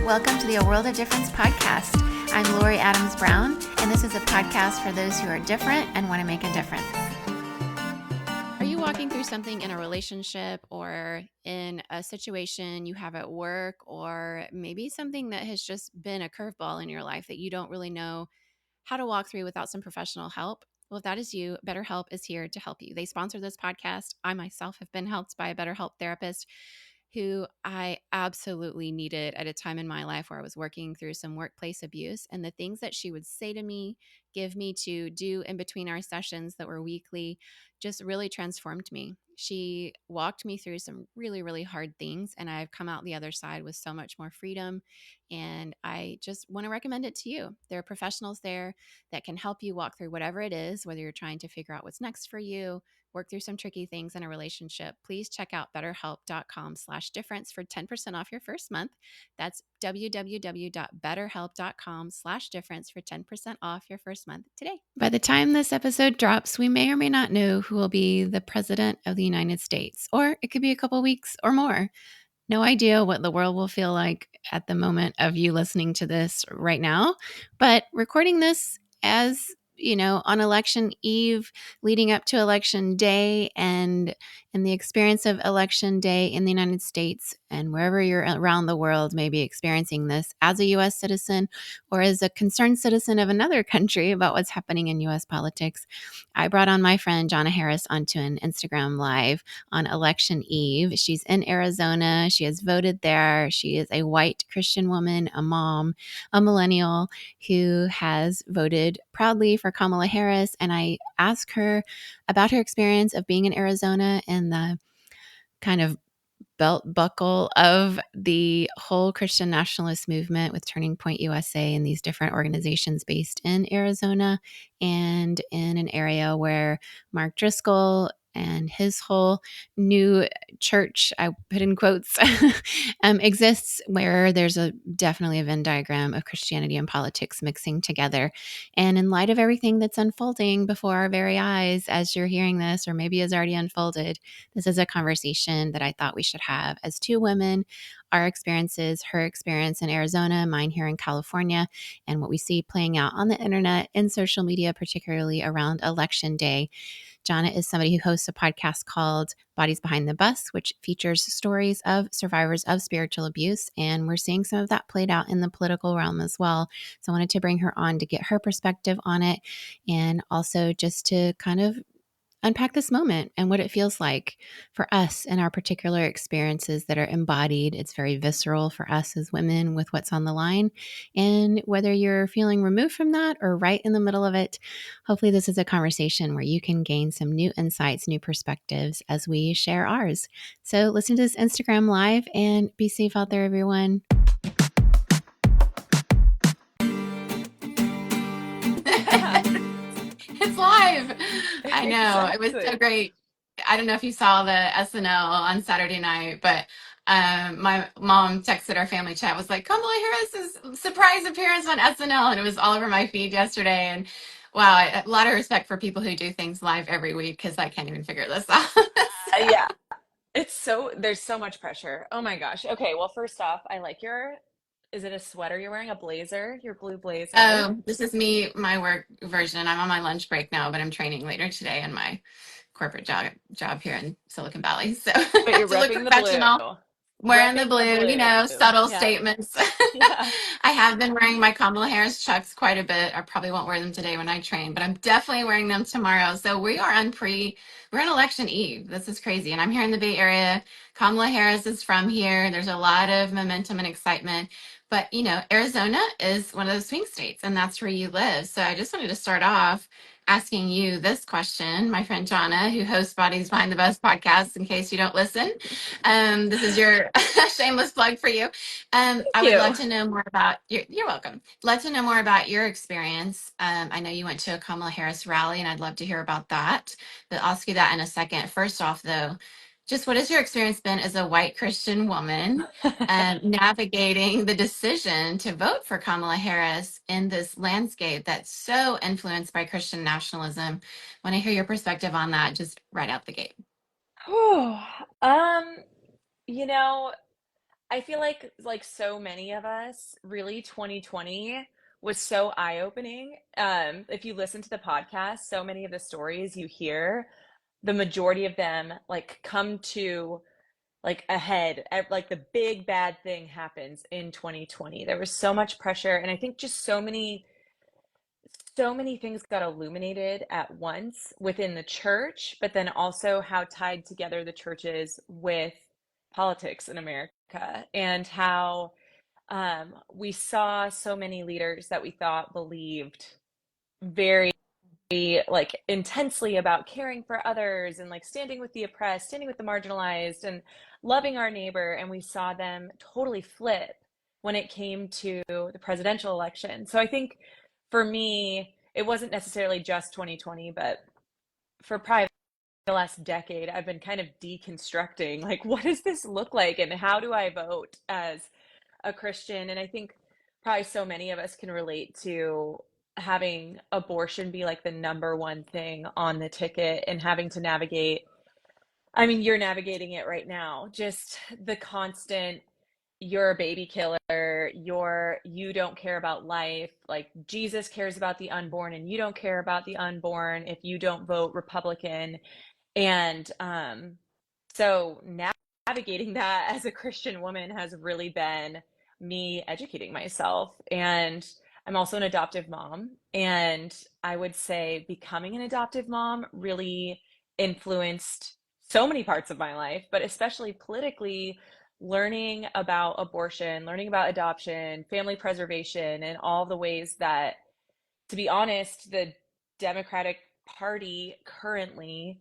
Welcome to the A World of Difference podcast. I'm Lori Adams Brown, and this is a podcast for those who are different and want to make a difference. Are you walking through something in a relationship or in a situation you have at work, or maybe something that has just been a curveball in your life that you don't really know how to walk through without some professional help? Well, if that is you, BetterHelp is here to help you. They sponsor this podcast. I myself have been helped by a BetterHelp therapist who I absolutely needed at a time in my life where I was working through some workplace abuse. And the things that she would say to me, give me to do in between our sessions that were weekly, just really transformed me. She walked me through some really, really hard things, and I've come out the other side with so much more freedom. And I just want to recommend it to you. There are professionals there that can help you walk through whatever it is, whether you're trying to figure out what's next for you, work through some tricky things in a relationship. Please check out betterhelp.com/difference for 10% off your first month. That's www.betterhelp.com/difference for 10% off your first month today. By the time this episode drops, we may or may not know who will be the president of the United States, or it could be a couple weeks or more. No idea what the world will feel like at the moment of you listening to this right now, but recording this as on election eve, leading up to election day, and in the experience of election day in the United States and wherever you're around the world may be experiencing this as a U.S. citizen or as a concerned citizen of another country about what's happening in U.S. politics. I brought on my friend Johnna Harris onto an Instagram Live on election eve. She's in Arizona. She has voted there. She is a white Christian woman, a mom, a millennial who has voted proudly for Kamala Harris. And I asked her about her experience of being in Arizona and the kind of belt buckle of the whole Christian nationalist movement with Turning Point USA and these different organizations based in Arizona and in an area where Mark Driscoll and his whole new church, I put in quotes, exists, where there's definitely a Venn diagram of Christianity and politics mixing together. And in light of everything that's unfolding before our very eyes, as you're hearing this, or maybe has already unfolded, this is a conversation that I thought we should have as two women, our experiences, her experience in Arizona, mine here in California, and what we see playing out on the internet and social media, particularly around election day. Johnna is somebody who hosts a podcast called Bodies Behind the Bus, which features stories of survivors of spiritual abuse. And we're seeing some of that played out in the political realm as well. So I wanted to bring her on to get her perspective on it, and also just to kind of unpack this moment and what it feels like for us and our particular experiences that are embodied. It's very visceral for us as women with what's on the line. And whether you're feeling removed from that or right in the middle of it, hopefully this is a conversation where you can gain some new insights, new perspectives as we share ours. So listen to this Instagram Live and be safe out there, everyone. It's live. I know. It was so great. I don't know if you saw the SNL on Saturday night, but my mom texted our family chat, was like, Kamala Harris's surprise appearance on SNL, and it was all over my feed yesterday. And wow, a lot of respect for people who do things live every week, because I can't even figure this out. Yeah, there's so much pressure. Oh my gosh. Okay, well, first off, I like is it a sweater you're wearing? A blazer? Your blue blazer? This is me, my work version. I'm on my lunch break now, but I'm training later today in my corporate job here in Silicon Valley. So I But you're have to look repping the professional. blue. Wearing the Repping the blue, blue. subtle Yeah. statements. Yeah. I have been wearing my Kamala Harris chucks quite a bit. I probably won't wear them today when I train, but I'm definitely wearing them tomorrow. So we're on election eve. This is crazy. And I'm here in the Bay Area. Kamala Harris is from here. There's a lot of momentum and excitement. But, Arizona is one of those swing states, and that's where you live. So I just wanted to start off asking you this question, my friend Johnna, who hosts Bodies Behind the Bus podcast, in case you don't listen. This is your shameless plug for you. Thank I would you. love to know more about you're welcome. Love to know more about your experience. I know you went to a Kamala Harris rally, and I'd love to hear about that. But I'll ask you that in a second. First off, though, just what has your experience been as a white Christian woman navigating the decision to vote for Kamala Harris in this landscape that's so influenced by Christian nationalism? Want to hear your perspective on that just right out the gate. Whew. Um, you know, I feel like so many of us, really 2020 was so eye-opening. If you listen to the podcast, so many of the stories you hear, the majority of them like come to like ahead, like the big bad thing happens in 2020. There was so much pressure, and I think just so many things got illuminated at once within the church, but then also how tied together the church is with politics in America, and how we saw so many leaders that we thought believed very like intensely about caring for others and like standing with the oppressed, standing with the marginalized, and loving our neighbor. And we saw them totally flip when it came to the presidential election. So I think for me, it wasn't necessarily just 2020, but for probably the last decade, I've been kind of deconstructing like, what does this look like and how do I vote as a Christian? And I think probably so many of us can relate to having abortion be like the number one thing on the ticket and having to navigate. I mean, you're navigating it right now. Just the constant, you're a baby killer, you don't care about life. Like Jesus cares about the unborn and you don't care about the unborn if you don't vote Republican. And so navigating that as a Christian woman has really been me educating myself. And I'm also an adoptive mom. And I would say becoming an adoptive mom really influenced so many parts of my life, but especially politically, learning about abortion, learning about adoption, family preservation, and all the ways that, to be honest, the Democratic Party currently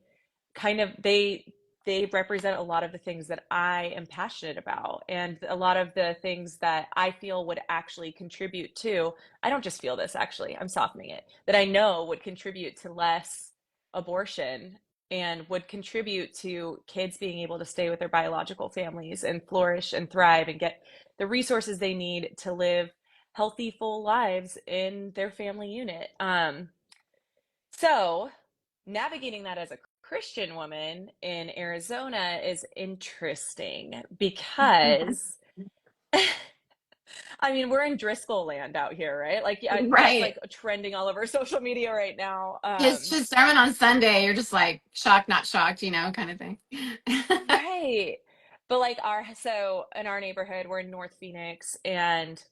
kind of they represent a lot of the things that I am passionate about and a lot of the things that I feel would actually contribute to, I don't just feel this actually, I'm softening it, that I know would contribute to less abortion and would contribute to kids being able to stay with their biological families and flourish and thrive and get the resources they need to live healthy, full lives in their family unit. So navigating that as a Christian woman in Arizona is interesting because I mean, we're in Driscoll land out here, right? Like, yeah, that's Right. like trending all over social media right now. It's just sermon on Sunday. You're just like shocked, not shocked, kind of thing. Right. But like so in our neighborhood, we're in North Phoenix, and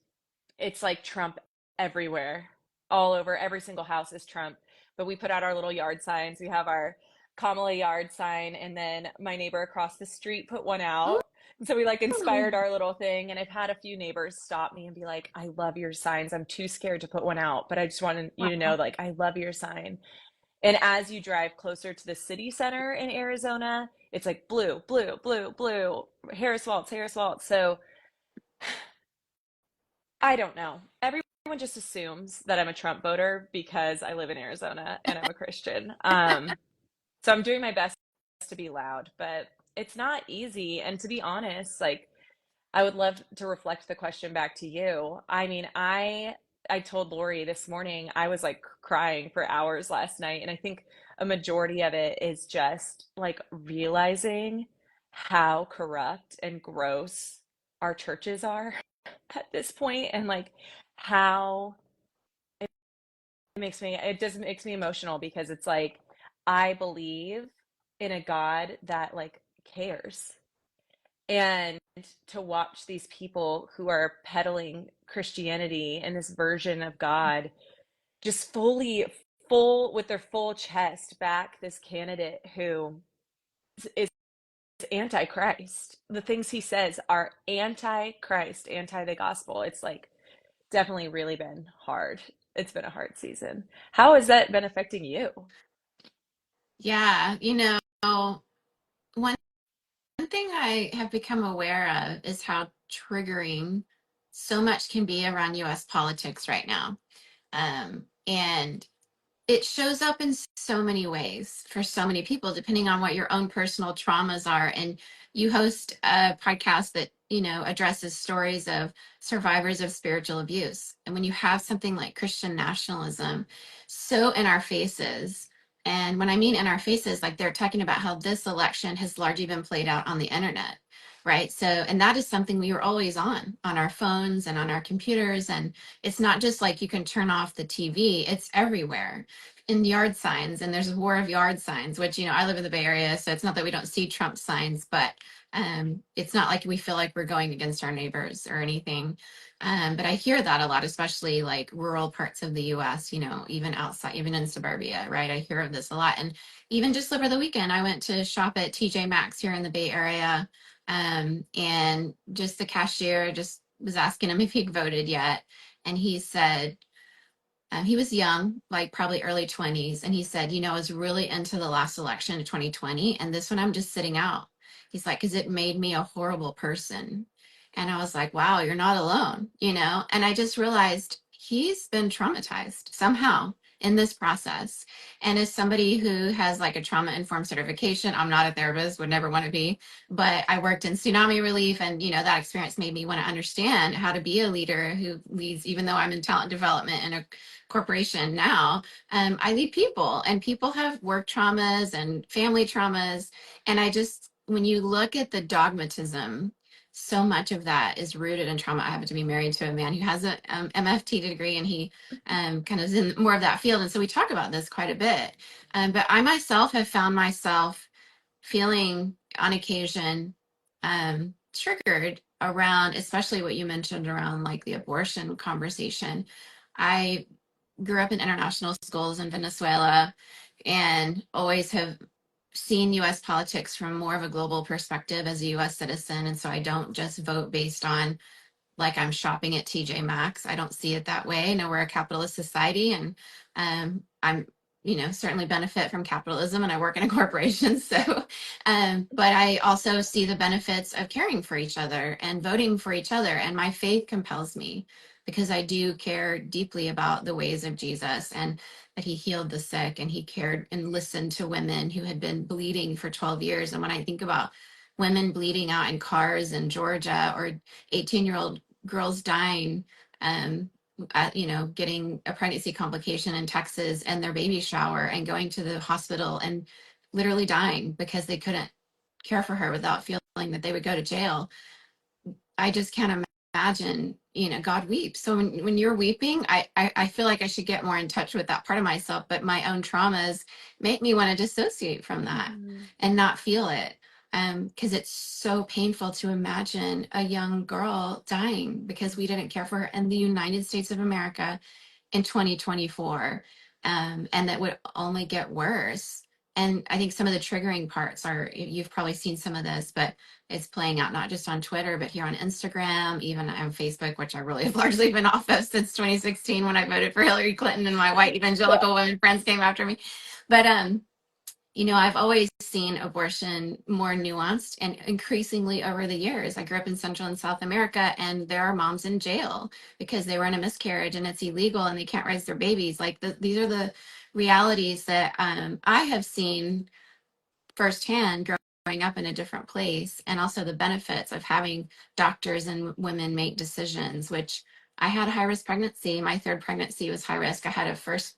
it's like Trump everywhere, all over. Every single house is Trump. But we put out our little yard signs. We have our Kamala yard sign, and then my neighbor across the street put one Ooh. out. And so we like inspired our little thing. And I've had a few neighbors stop me and be like, I love your signs. I'm too scared to put one out, but I just wanted you to know, Wow. like, I love your sign. And as you drive closer to the city center in Arizona, it's like blue, blue, blue, blue, Harris Waltz, Harris Waltz. So I don't know. Everyone just assumes that I'm a Trump voter because I live in Arizona and I'm a Christian. So I'm doing my best to be loud, but it's not easy. And to be honest, like I would love to reflect the question back to you. I mean, I told Lori this morning I was like crying for hours last night, and I think a majority of it is just like realizing how corrupt and gross our churches are at this point, and like how it makes me emotional because it's like I believe in a God that like cares, and to watch these people who are peddling Christianity and this version of God just full with their full chest back this candidate who is anti-Christ. The things he says are anti-Christ, anti the gospel. It's like definitely really been hard. It's been a hard season. How has that been affecting you? Yeah, one thing I have become aware of is how triggering so much can be around US politics right now. And it shows up in so many ways for so many people, depending on what your own personal traumas are. And you host a podcast that, addresses stories of survivors of spiritual abuse. And when you have something like Christian nationalism so in our faces, and when I mean in our faces, like they're talking about how this election has largely been played out on the internet. right? So, and that is something we were always on our phones and on our computers. And it's not just like you can turn off the TV, it's everywhere in yard signs. And there's a war of yard signs, which, I live in the Bay Area, so it's not that we don't see Trump signs, but it's not like we feel like we're going against our neighbors or anything. But I hear that a lot, especially like rural parts of the US, even outside, even in suburbia, right? I hear of this a lot. And even just over the weekend, I went to shop at TJ Maxx here in the Bay Area. And just the cashier just was asking him if he'd voted yet. And he said, he was young, like probably early 20s. And he said, I was really into the last election of 2020. And this one, I'm just sitting out. He's like, because it made me a horrible person. And I was like, wow, you're not alone. And I just realized he's been traumatized somehow in this process. And as somebody who has like a trauma informed certification, I'm not a therapist, would never want to be, but I worked in tsunami relief. And, that experience made me want to understand how to be a leader who leads, even though I'm in talent development and a corporation now. I lead people, and people have work traumas and family traumas. And when you look at the dogmatism, so much of that is rooted in trauma. I happen to be married to a man who has an MFT degree, and he kind of is in more of that field. And so we talk about this quite a bit. But I myself have found myself feeling on occasion triggered around, especially what you mentioned around like the abortion conversation. I grew up in international schools in Venezuela and always have seen US politics from more of a global perspective as a US citizen. And so I don't just vote based on like I'm shopping at TJ Maxx. I don't see it that way. I know we're a capitalist society, and I'm, certainly benefit from capitalism, and I work in a corporation. So, but I also see the benefits of caring for each other and voting for each other. And my faith compels me because I do care deeply about the ways of Jesus, and that he healed the sick and he cared and listened to women who had been bleeding for 12 years. And when I think about women bleeding out in cars in Georgia, or 18-year-old girls dying, getting a pregnancy complication in Texas and their baby shower and going to the hospital and literally dying because they couldn't care for her without feeling that they would go to jail. I just can't imagine, God weeps. So when you're weeping, I feel like I should get more in touch with that part of myself, but my own traumas make me want to dissociate from that Mhm. and not feel it. Because it's so painful to imagine a young girl dying because we didn't care for her in the United States of America in 2024. And that would only get worse. And I think some of the triggering parts are, you've probably seen some of this, but it's playing out not just on Twitter, but here on Instagram, even on Facebook, which I really have largely been off of since 2016 when I voted for Hillary Clinton and my white evangelical women friends came after me. But I've always seen abortion more nuanced and increasingly over the years. I grew up in Central and South America, and there are moms in jail because they were in a miscarriage and it's illegal and they can't raise their babies. Like these are the realities that I have seen firsthand growing up in a different place, and also the benefits of having doctors and women make decisions, which I had a high risk pregnancy. My third pregnancy was high risk. I had a first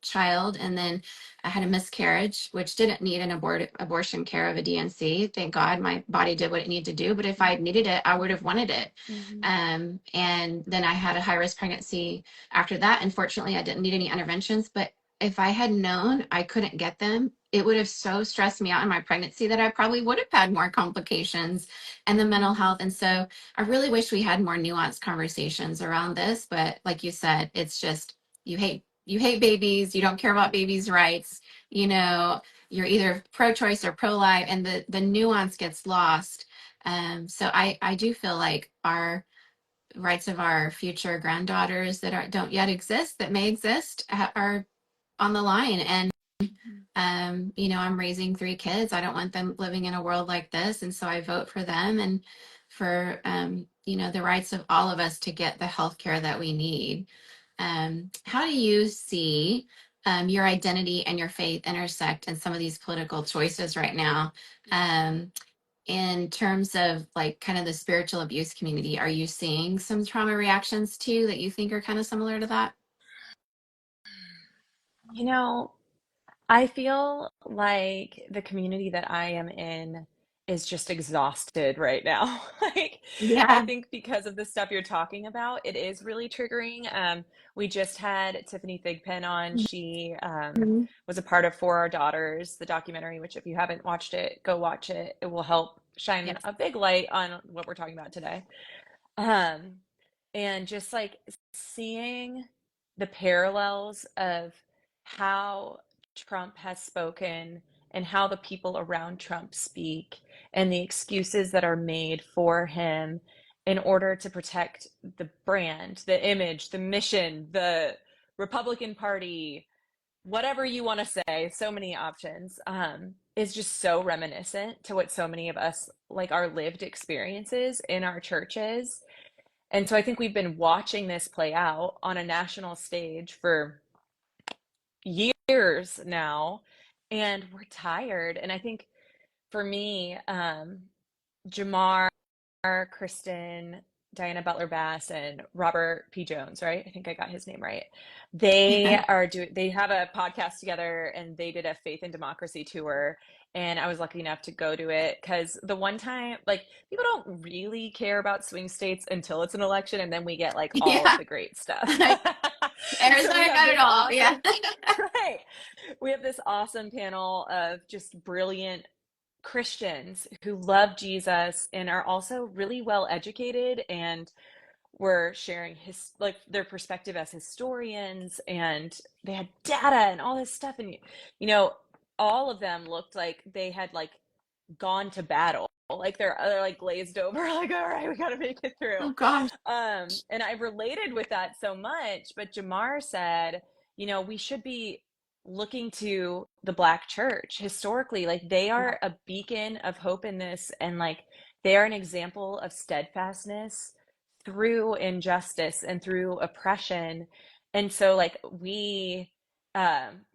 child, and then I had a miscarriage, which didn't need an abortion care of a DNC. Thank God my body did what it needed to do. But if I had needed it, I would have wanted it. Mhm. And then I had a high risk pregnancy after that. Unfortunately, I didn't need any interventions, but if I had known I couldn't get them, it would have so stressed me out in my pregnancy that I probably would have had more complications and the mental health. And so I really wish we had more nuanced conversations around this. But like you said, it's just you hate babies, you don't care about babies' rights, you're either pro-choice or pro-life, and the nuance gets lost. So I do feel like our rights of our future granddaughters that don't yet exist, that may exist, are on the line. And I'm raising three kids. I don't want them living in a world like this. And so I vote for them and for, the rights of all of us to get the health care that we need. How do you see your identity and your faith intersect in some of these political choices right now? In terms of like kind of the spiritual abuse community, are you seeing some trauma reactions too that you think are kind of similar to that? You know, I feel like the community that I am in is just exhausted right now. Like, I Yeah. think because of the stuff you're talking about, it is really triggering. We just had Tiffany Thigpen on. She Mhm. was a part of For Our Daughters, the documentary, which if you haven't watched it, go watch it. It will help shine Yes. a big light on what we're talking about today. Um, and just like seeing the parallels of how Trump has spoken and how the people around Trump speak and the excuses that are made for him in order to protect the brand, the image, the mission, the Republican Party, whatever you want to say, so many options, is just so reminiscent to what so many of us, like our lived experiences in our churches. And so I think we've been watching this play out on a national stage for years now, and we're tired. And I think for me, Jamar, Kristen, Diana Butler Bass, and Robert P. Jones, right? I think I got his name right. They have a podcast together, and they did a Faith and Democracy tour. And I was lucky enough to go to it because the one time, like, people don't really care about swing states until it's an election, and then we get like all of Yeah. the great stuff. So we Arizona have got it this all. Yeah. awesome, right? We have this awesome panel of just brilliant Christians who love Jesus and are also really well educated, and were sharing his like their perspective as historians, and they had data and all this stuff. And you know all of them looked like they had like gone to battle, like they're like glazed over, like, all right, we got to make it through. Oh gosh. And I related with that so much. But Jamar said, we should be looking to the Black church historically, like they Yeah. are a beacon of hope in this, and like they are an example of steadfastness through injustice and through oppression. And so like we,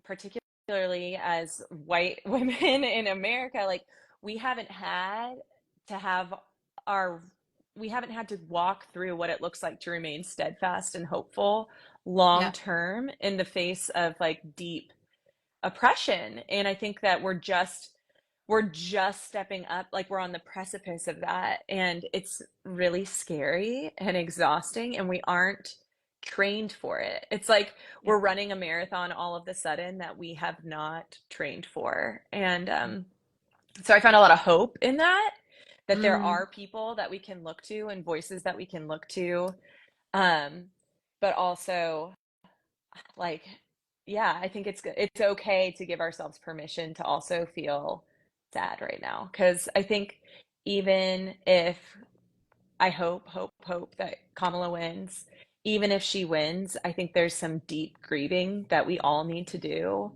particularly as white women in America, like we haven't had to have our we haven't had to walk through what it looks like to remain steadfast and hopeful long Yeah. term in the face of like deep oppression. And I think that we're just stepping up, like we're on the precipice of that, and it's really scary and exhausting, and we aren't trained for it. It's like Yeah. we're running a marathon all of the sudden that we have not trained for. And so I found a lot of hope in that there Mm. are people that we can look to and voices that we can look to. um but also, like, yeah, I think it's okay to give ourselves permission to also feel sad right now, because I think even if I hope that Kamala wins, even if she wins, I think there's some deep grieving that we all need to do,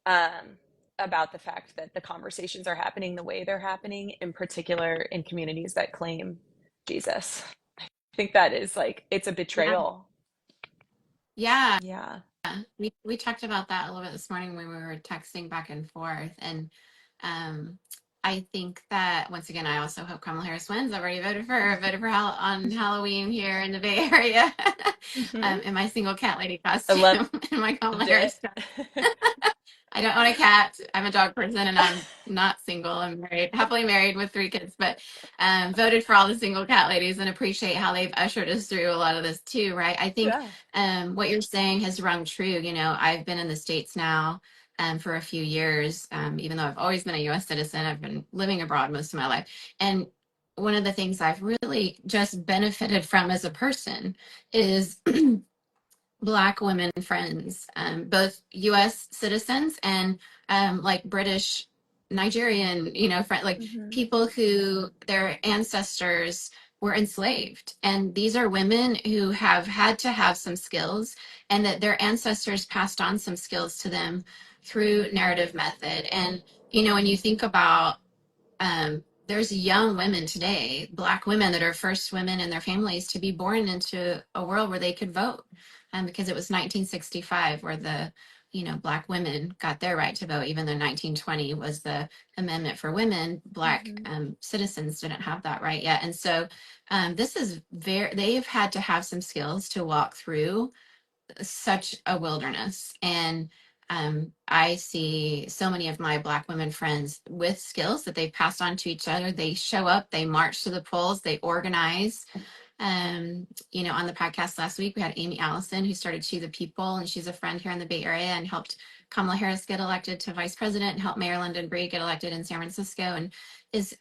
um, about the fact that the conversations are happening the way they're happening, in particular in communities that claim Jesus. I think that is like, it's a Yeah. betrayal. Yeah. Yeah. We talked about that a little bit this morning when we were texting back and forth. And um I think that once again, I also hope Kamala Harris wins. I've already voted for her. I voted for on Halloween here in the Bay Area. Hmm. In my single cat lady I loved costume in my Kamala it. Harris costume. I don't own a cat. I'm a dog person and I'm not single. I'm married, happily married with 3 kids, but voted for all the single cat ladies and appreciate how they've ushered us through a lot of this too, right? I think Yeah. what you're saying has rung true. I've been in the States now for a few years, even though I've always been a US citizen. I've been living abroad most of my life. And one of the things I've really just benefited from as a person is Black women friends, both U.S. citizens and like British, Nigerian, like Hmm. people who their ancestors were enslaved. And these are women who have had to have some skills, and that their ancestors passed on some skills to them through narrative method. And, when you think about there's young women today, Black women that are first women in their families to be born into a world where they could vote, because it was 1965 where the Black women got their right to vote, even though 1920 was the amendment for women. Black Hmm. citizens didn't have that right yet, and so this is they've had to have some skills to walk through such a wilderness. And I see so many of my Black women friends with skills that they've passed on to each other. They show up, they march to the polls, they organize. On the podcast last week, we had Amy Allison, who started She the People, and she's a friend here in the Bay Area and helped Kamala Harris get elected to vice president and helped Mayor London Breed get elected in San Francisco, and is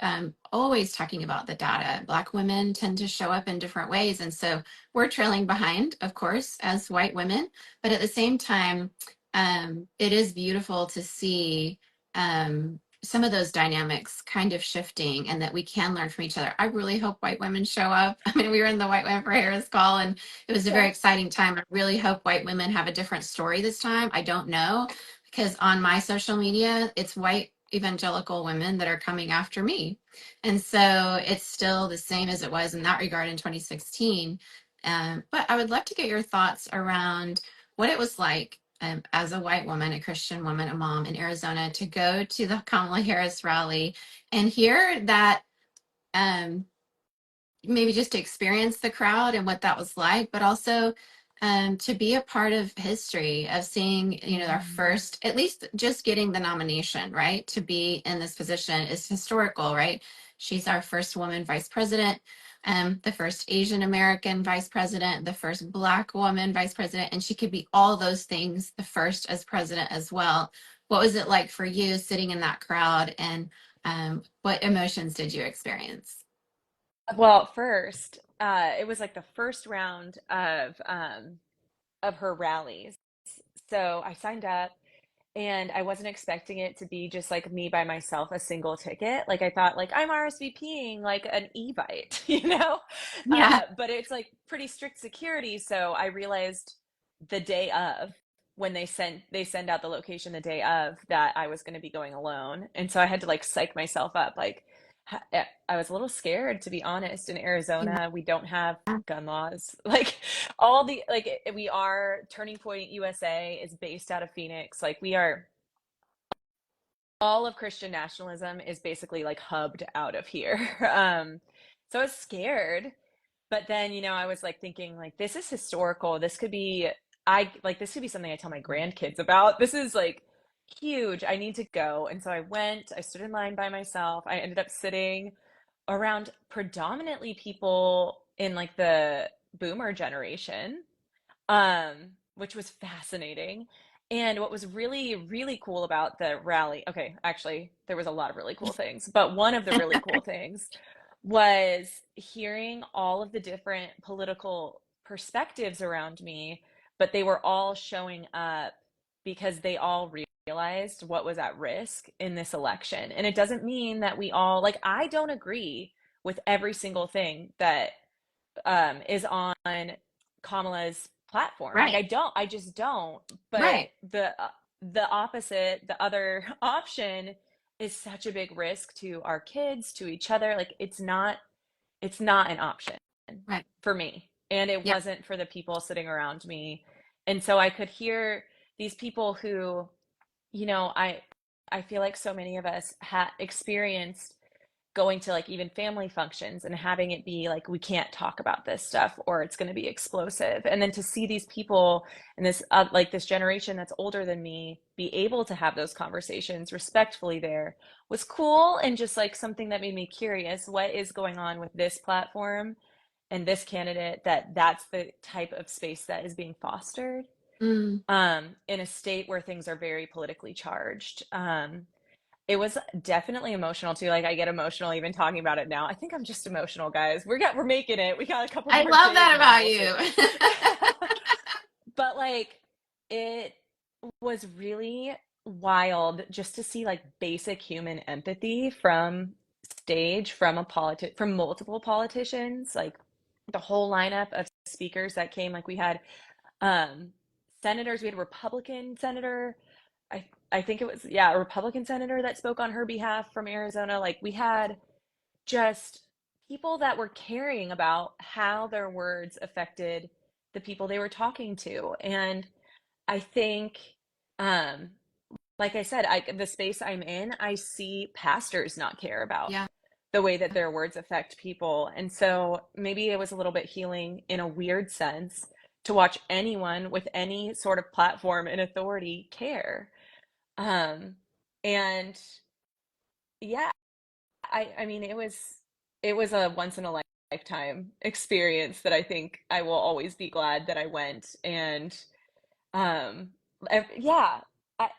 always talking about the data. Black women tend to show up in different ways. And so we're trailing behind, of course, as white women. But at the same time, it is beautiful to see some of those dynamics kind of shifting and that we can learn from each other. I really hope white women show up. I mean, we were in the White Women for Harris call and it was a very Yeah. exciting time. I really hope white women have a different story this time. I don't know, because on my social media, it's white evangelical women that are coming after me. And so it's still the same as it was in that regard in 2016. But I would love to get your thoughts around what it was like as a white woman, a Christian woman, a mom in Arizona, to go to the Kamala Harris rally and hear that, um, maybe just to experience the crowd and what that was like, but also to be a part of history of seeing, our first, at least just getting the nomination, right? To be in this position is historical, right? She's our first woman vice president, the first Asian American vice president, the first Black woman vice president, and she could be all those things, the first as president as well. What was it like for you sitting in that crowd, and what emotions did you experience? Well, first, it was like the first round of her rallies. So I signed up and I wasn't expecting it to be just like me by myself, a single ticket. Like I thought like I'm RSVPing like an Evite, Yeah. But it's like pretty strict security. So I realized the day of, when they send out the location the day of, that I was going to be going alone. And so I had to like psych myself up. Like I was a little scared, to be honest. In Yeah. Arizona, we don't have gun laws. Like all the like we are Turning Point USA is based out of Phoenix. Like we are, all of Christian nationalism is basically like hubbed out of here. So I was scared, but then, I was like thinking like this is historical. This could be something I tell my grandkids about. This is like huge. I need to go. And so I went, I stood in line by myself. I ended up sitting around predominantly people in like the boomer generation, which was fascinating. And what was really, really cool about the rally, okay, actually, there was a lot of really cool things, but one of the really cool things was hearing all of the different political perspectives around me, but they were all showing up because they all realized what was at risk in this election. And it doesn't mean that we all, like, I don't agree with every single thing that is on Kamala's platform. Like Right. I just don't. But Right. the opposite, the other option is such a big risk to our kids, to each other. Like it's not an option Right. for me. And it Yeah. wasn't for the people sitting around me. And so I could hear these people who, you know, I I feel like so many of us had experienced going to like even family functions and having it be like we can't talk about this stuff or it's going to be explosive, and then to see these people and this like this generation that's older than me be able to have those conversations respectfully there was cool, and just like something that made me curious what is going on with this platform and this candidate, that's the type of space that is being fostered Mm. in a state where things are very politically charged. It was definitely emotional too. Like I get emotional even talking about it now. I think I'm just emotional, guys. We're making it. We got a couple I more love days that and then about we'll see. you. But like it was really wild just to see like basic human empathy from stage, from multiple politicians, like the whole lineup of speakers that came. Like we had um senators, we had a Republican senator, I think it was, yeah, a Republican senator that spoke on her behalf from Arizona. Like we had just people that were caring about how their words affected the people they were talking to. And I think, um, like I said, the space I'm in, I see pastors not care about Yeah. the way that their words affect people. And so maybe it was a little bit healing in a weird sense to watch anyone with any sort of platform and authority care. Um, and yeah, I mean, it was a once in a lifetime experience that I think I will always be glad that I went. And um, yeah, I,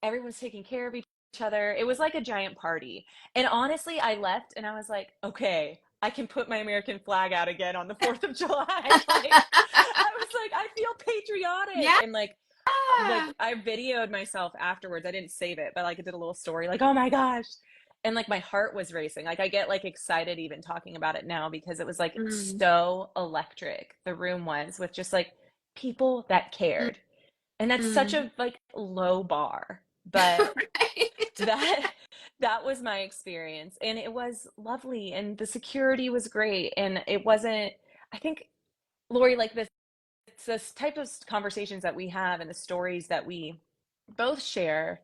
everyone's taking care of each other. It was like a giant party. And honestly, I left and I was like, okay, I can put my American flag out again on the 4th of July. Like, I was like, I feel patriotic. Yeah. And like I videoed myself afterwards. I didn't save it, but like I did a little story like, "Oh my gosh." And like my heart was racing. Like I get like excited even talking about it now because it was like Mm, so electric. The room was with just like people that mm, cared. And that's such mm. a like low bar, but Right. that that was my experience and it was lovely and the security was great and it wasn't I think Lori like this type of conversations that we have and the stories that we both share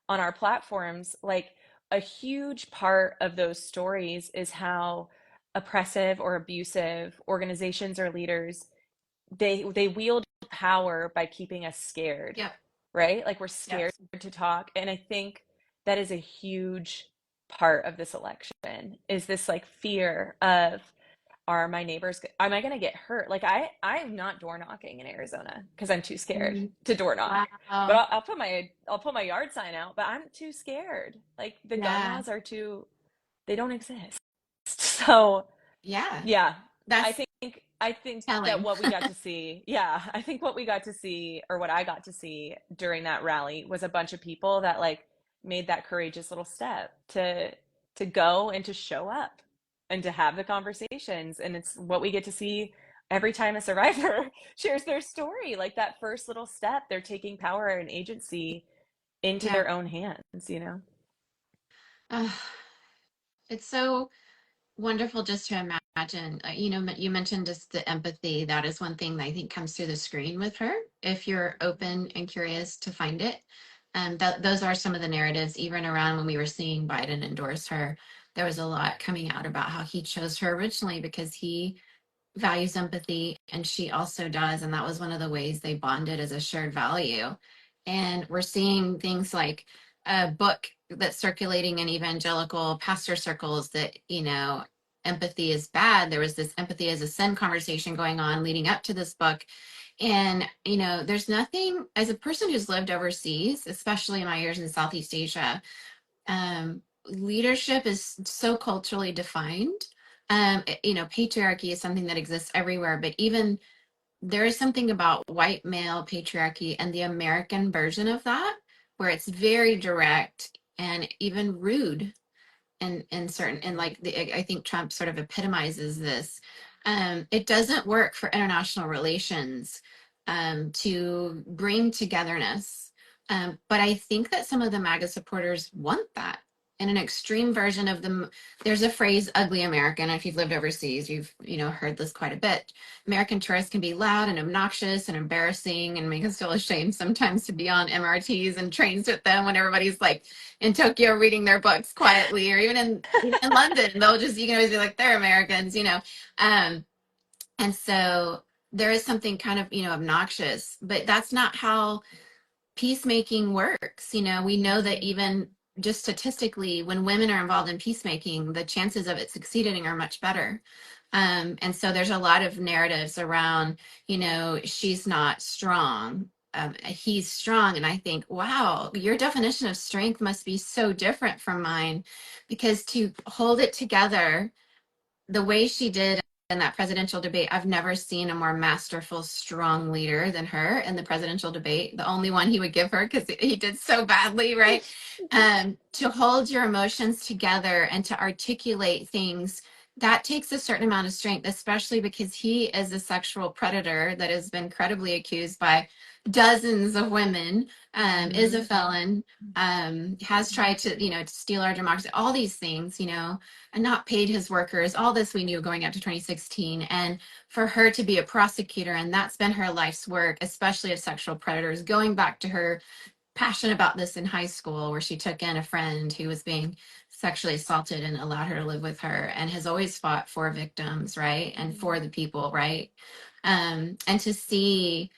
on our platforms, like a huge part of those stories is how oppressive or abusive organizations or leaders they wield power by keeping us scared, Yep. right? Like we're Yep. scared to talk. And I think that is a huge part of this election is this like fear of are my neighbors am I going to get hurt? Like I'm not door knocking in Arizona because I'm too scared Mm. to door knock. But Wow. I'll put my yard sign out, but I'm too scared. Like the gun Yeah. laws are too they don't exist. So, Yeah. yeah, I That's think I think that telling. what we got to see, yeah, I think what we got to see or what I got to see during that rally was a bunch of people that like made that courageous little step to go and to show up and to have the conversations and it's what we get to see every time a survivor shares their story like that first little step they're taking power and agency into Yeah. their own hands, you know. Uh, it's so wonderful just to imagine. You mentioned just the empathy. That is one thing that I think comes through the screen with her. If you're open and curious to find it, those are some of the narratives. Even around when we were seeing Biden endorse her, there was a lot coming out about how he chose her originally because he values empathy and she also does, and that was one of the ways they bonded as a shared value. And we're seeing things like a book that's circulating in evangelical pastor circles that empathy is bad. There was this empathy as a sin conversation going on leading up to this book. And there's nothing, as a person who's lived overseas, especially in my years in Southeast Asia, leadership is so culturally defined. Patriarchy is something that exists everywhere, but even there is something about white male patriarchy and the American version of that, where it's very direct and even rude and certain, and like I think Trump sort of epitomizes this. It doesn't work for international relations to bring togetherness, but I think that some of the MAGA supporters want that in an extreme version of them. There's a phrase, ugly American. If you've lived overseas, you've heard this quite a bit. American tourists can be loud and obnoxious and embarrassing and make us feel ashamed sometimes to be on MRTs and trains with them when everybody's like in Tokyo reading their books quietly, or even in London, they'll just, you can always be like, they're Americans. Um, and so there is something kind of, obnoxious, but that's not how peacemaking works. We know that even just statistically, when women are involved in peacemaking, the chances of it succeeding are much better. And so there's a lot of narratives around, she's not strong. He's strong. And I think, wow, your definition of strength must be so different from mine, because to hold it together the way she did in that presidential debate, I've never seen a more masterful, strong leader than her in the presidential debate. The only one he would give her because he did so badly, right? To hold your emotions together and to articulate things, that takes a certain amount of strength, especially because he is a sexual predator that has been credibly accused by dozens of women, is a felon, has tried to, steal our democracy, all these things, and not paid his workers. All this we knew going up to 2016. And for her to be a prosecutor, and that's been her life's work, especially of sexual predators, going back to her passion about this in high school, where she took in a friend who was being sexually assaulted and allowed her to live with her, and has always fought for victims, right? And Mhm. for the people, right? And to see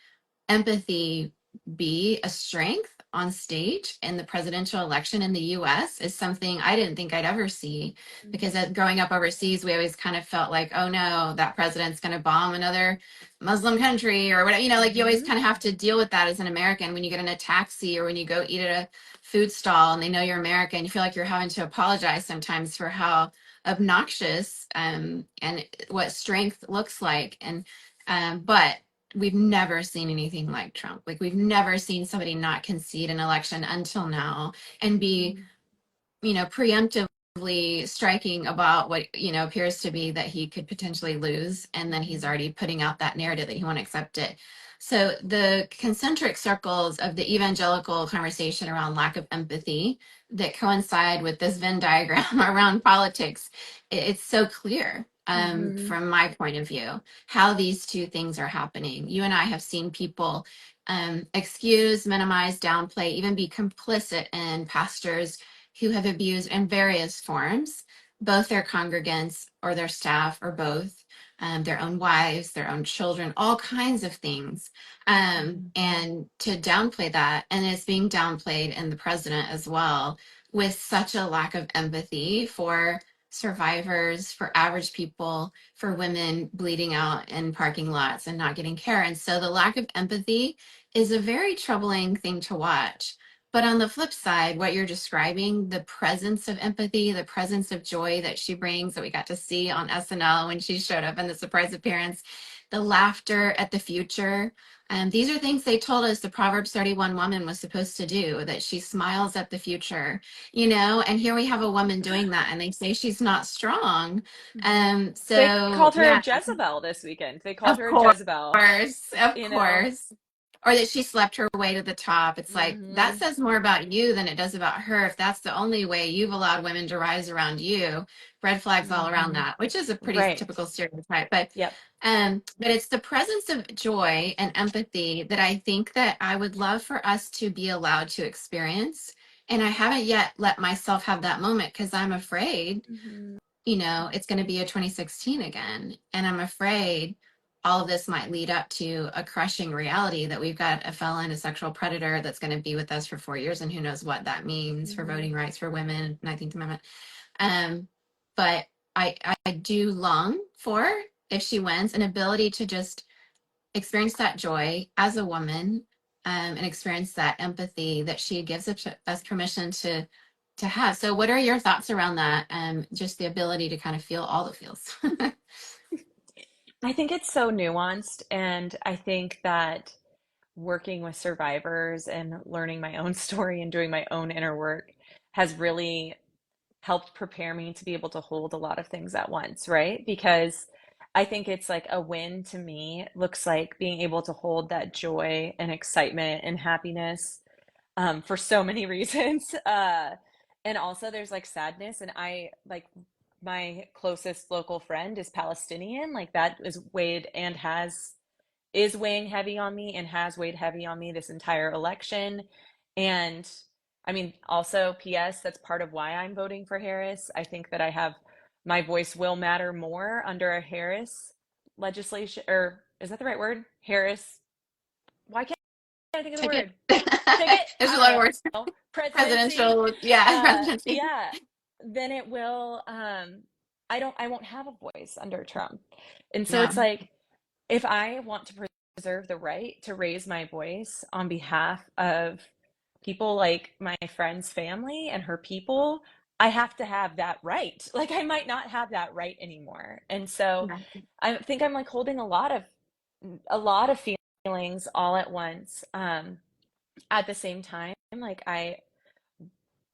empathy be a strength on stage in the presidential election in the US is something I didn't think I'd ever see. Because Mhm. growing up overseas, we always kind of felt like, oh no, that president's going to bomb another Muslim country or whatever. You know, like you always Mhm. kind of have to deal with that as an American when you get in a taxi or when you go eat at a food stall and they know you're American. You feel like you're having to apologize sometimes for how obnoxious and what strength looks like. And but we've never seen anything like Trump. Like we've never seen somebody not concede an election until now and be, Mhm. preemptively striking about what, appears to be that he could potentially lose. And then he's Mhm. already putting out that narrative that he won't accept it. So the concentric circles of the evangelical conversation around lack of empathy that coincide with this Venn diagram around politics, it's so clear Mhm. from my point of view how these two things are happening. You and I have seen people excuse, minimize, downplay, even be complicit in pastors who have abused in various forms, both their congregants or their staff or both, their own wives, their own children, all kinds of things. Mhm. And to downplay that, and it's being downplayed in the president as well, with such a lack of empathy for survivors, for average people, for women bleeding out in parking lots and not getting care. And so the lack of empathy is a very troubling thing to watch. But on the flip side, what you're describing, the presence of empathy, the presence of joy that she brings that we got to see on SNL when she showed up in the surprise appearance, the laughter at the future. These are things they told us the Proverbs 31 woman was supposed to do, that she smiles at the future, and here we have a woman doing that and they say she's not strong. Mhm. They So called her a yeah, Jezebel this weekend. They called of her a course, Jezebel, of you know. course. Or that she slept her way to the top. It's like that Mhm. says more about you than it does about her. If that's the only way you've allowed women to rise around you, red flags all around Mhm. that, which is a pretty Right. typical stereotype. But Yep. but it's the presence of joy and empathy that I think that I would love for us to be allowed to experience. And I haven't yet let myself have that moment because I'm afraid Mhm. it's going to be a 2016 again. And I'm afraid all of this might lead up to a crushing reality that we've got a felon, a sexual predator that's going to be with us for 4 years. And who knows what that means for Mhm. voting rights for women, 19th Amendment. Um, but I do long for, if she wins, an ability to just experience that joy as a woman, and experience that empathy that she gives us permission to have. So what are your thoughts around that? Just the ability to kind of feel all the feels. I think it's so nuanced, and I think that working with survivors and learning my own story and doing my own inner work has really helped prepare me to be able to hold a lot of things at once, right? Because I think it's like a win to me looks like being able to hold that joy and excitement and happiness for so many reasons. And also there's like sadness, and I like my closest local friend is Palestinian. Like that is weighed and has is weighing heavy on me and has weighed heavy on me this entire election. And I mean, also, P.S., that's part of why I'm voting for Harris. I think that I have my voice will matter more under a Harris legislation, or is that the right word? Harris. Why can't I think of the Ticket. word? Ticket? There's I a don't lot of words. know. Presidency? Presidential, yeah, presidency. Yeah. Then it will, I won't have a voice under Trump. And so Yeah, it's like, if I want to preserve the right to raise my voice on behalf of people like my friend's family and her people, I have to have that right. Like I might not have that right anymore. And so yeah. I think I'm like holding a lot of feelings all at once. At the same time, like I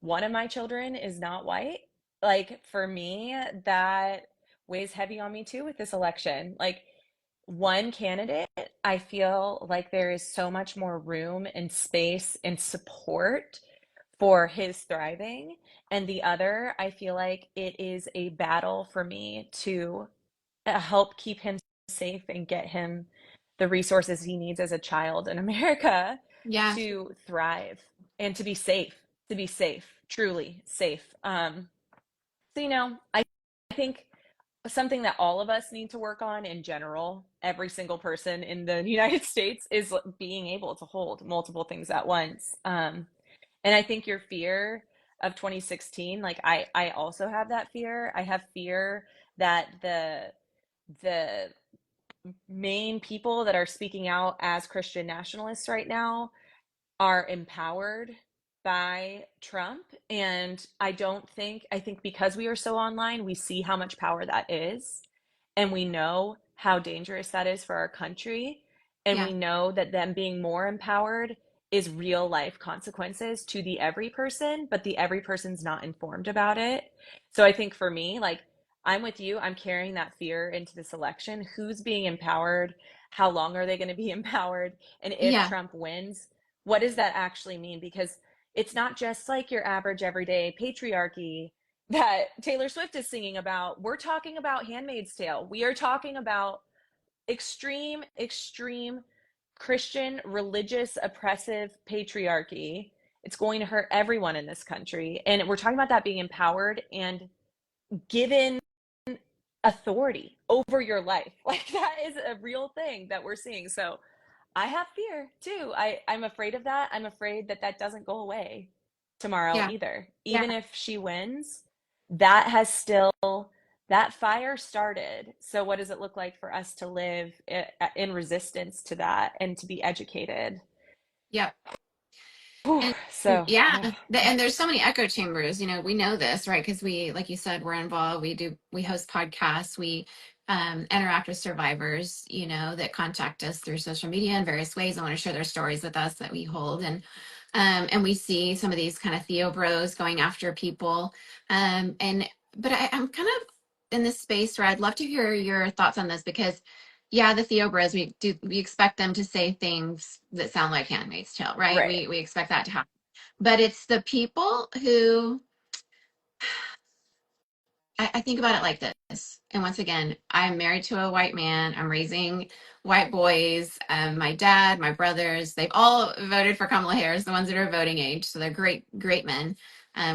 one of my children is not white. Like for me, that weighs heavy on me too with this election. Like one candidate, I feel like there is so much more room and space and support for his thriving. And the other, I feel like it is a battle for me to help keep him safe and get him the resources he needs as a child in America Yeah. to thrive and to be safe, truly safe. So, I think something that all of us need to work on in general, every single person in the United States, is being able to hold multiple things at once. And I think your fear of 2016, like I also have that fear. I have fear that the main people that are speaking out as Christian nationalists right now are empowered by Trump. And I think because we are so online, we see how much power that is. And we know how dangerous that is for our country. And Yeah. we know that them being more empowered is real life consequences to the every person, but the every person's not informed about it. So I think for me, like, I'm with you. I'm carrying that fear into this election. Who's being empowered? How long are they going to be empowered? And if Yeah. Trump wins, what does that actually mean? Because it's not just like your average everyday patriarchy that Taylor Swift is singing about. We're talking about Handmaid's Tale. We are talking about extreme, extreme Christian, religious, oppressive patriarchy. It's going to hurt everyone in this country. And we're talking about that being empowered and given authority over your life. Like, that is a real thing that we're seeing. So I have fear too. I'm afraid of that. I'm afraid that that doesn't go away tomorrow Yeah. either. Yeah. Even if she wins, that has still, that fire started. So what does it look like for us to live in resistance to that and to be educated? Yeah. Whew, And so yeah, yeah. and there's so many echo chambers, we know this, right? Because we, like you said, we're involved. We host podcasts. We interact with survivors, that contact us through social media in various ways and want to share their stories with us that we hold. And we see some of these kind of Theo bros going after people. But I'm kind of in this space where I'd love to hear your thoughts on this because yeah, the Theo bros, we expect them to say things that sound like Handmaid's Tale, right? Right. We expect that to happen. But it's the people who I think about it like this. And once again, I'm married to a white man. I'm raising white boys. My dad, my brothers, they've all voted for Kamala Harris, the ones that are voting age. So they're great, great men.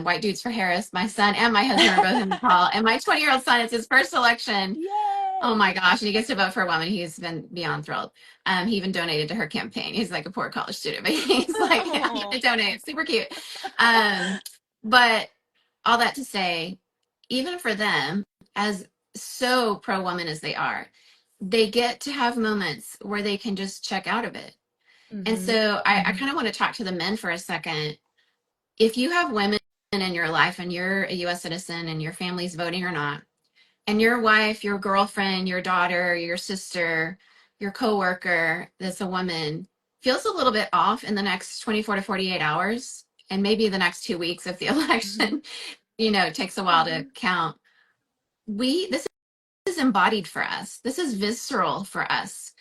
White dudes for Harris. My son and my husband are both in the call. And my 20-year-old son, it's his first election. Oh Yay. my gosh. And he gets to vote for a woman. He's been beyond thrilled. He even donated to her campaign. He's like a poor college student, but he's like, yeah, I'm Oh. gonna donate. Super cute. But all that to say, even for them, as so pro woman as they are, they get to have moments where they can just check out of it. And Mm-hmm. so I kind of want to talk to the men for a second. If you have women in your life and you're a US citizen and your family's voting or not, and your wife, your girlfriend, your daughter, your sister, your coworker that's a woman feels a little bit off in the next 24 to 48 hours, and maybe the next 2 weeks if the Mm-hmm. election, takes a while to Mm-hmm. count. This is embodied for us. This is visceral for us.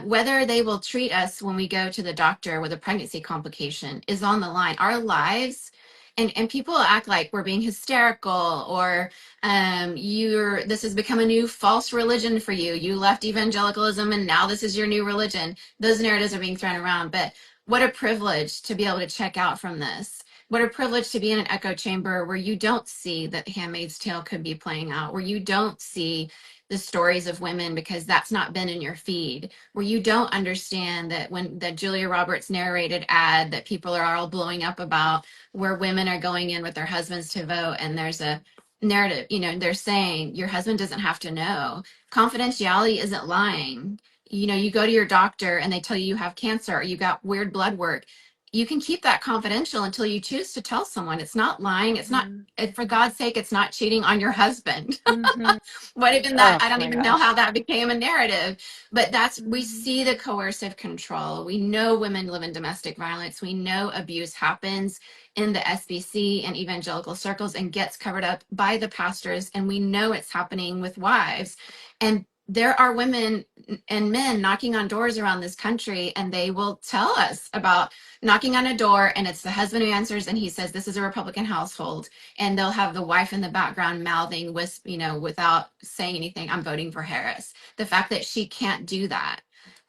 Whether they will treat us when we go to the doctor with a pregnancy complication is on the line. Our lives, and people act like we're being hysterical or this has become a new false religion for you. You left evangelicalism and now this is your new religion. Those narratives are being thrown around. But what a privilege to be able to check out from this. What a privilege to be in an echo chamber where you don't see that Handmaid's Tale could be playing out, where you don't see the stories of women because that's not been in your feed, where you don't understand that when the Julia Roberts narrated ad that people are all blowing up about, where women are going in with their husbands to vote, and there's a narrative, they're saying your husband doesn't have to know. Confidentiality isn't lying. You go to your doctor and they tell you you have cancer or you got weird blood work. You can keep that confidential until you choose to tell someone. It's not lying. It's not, Mm-hmm. for God's sake, it's not cheating on your husband. Mm-hmm. What even that, Oh I don't my even know how gosh. that became a narrative, but we Mm-hmm. see the coercive control. We know women live in domestic violence. We know abuse happens in the SBC and evangelical circles and gets covered up by the pastors. And we know it's happening with wives. And there are women and men knocking on doors around this country, and they will tell us about knocking on a door, and it's the husband who answers, and he says, "This is a Republican household." And they'll have the wife in the background mouthing, without saying anything, "I'm voting for Harris." The fact that she can't do that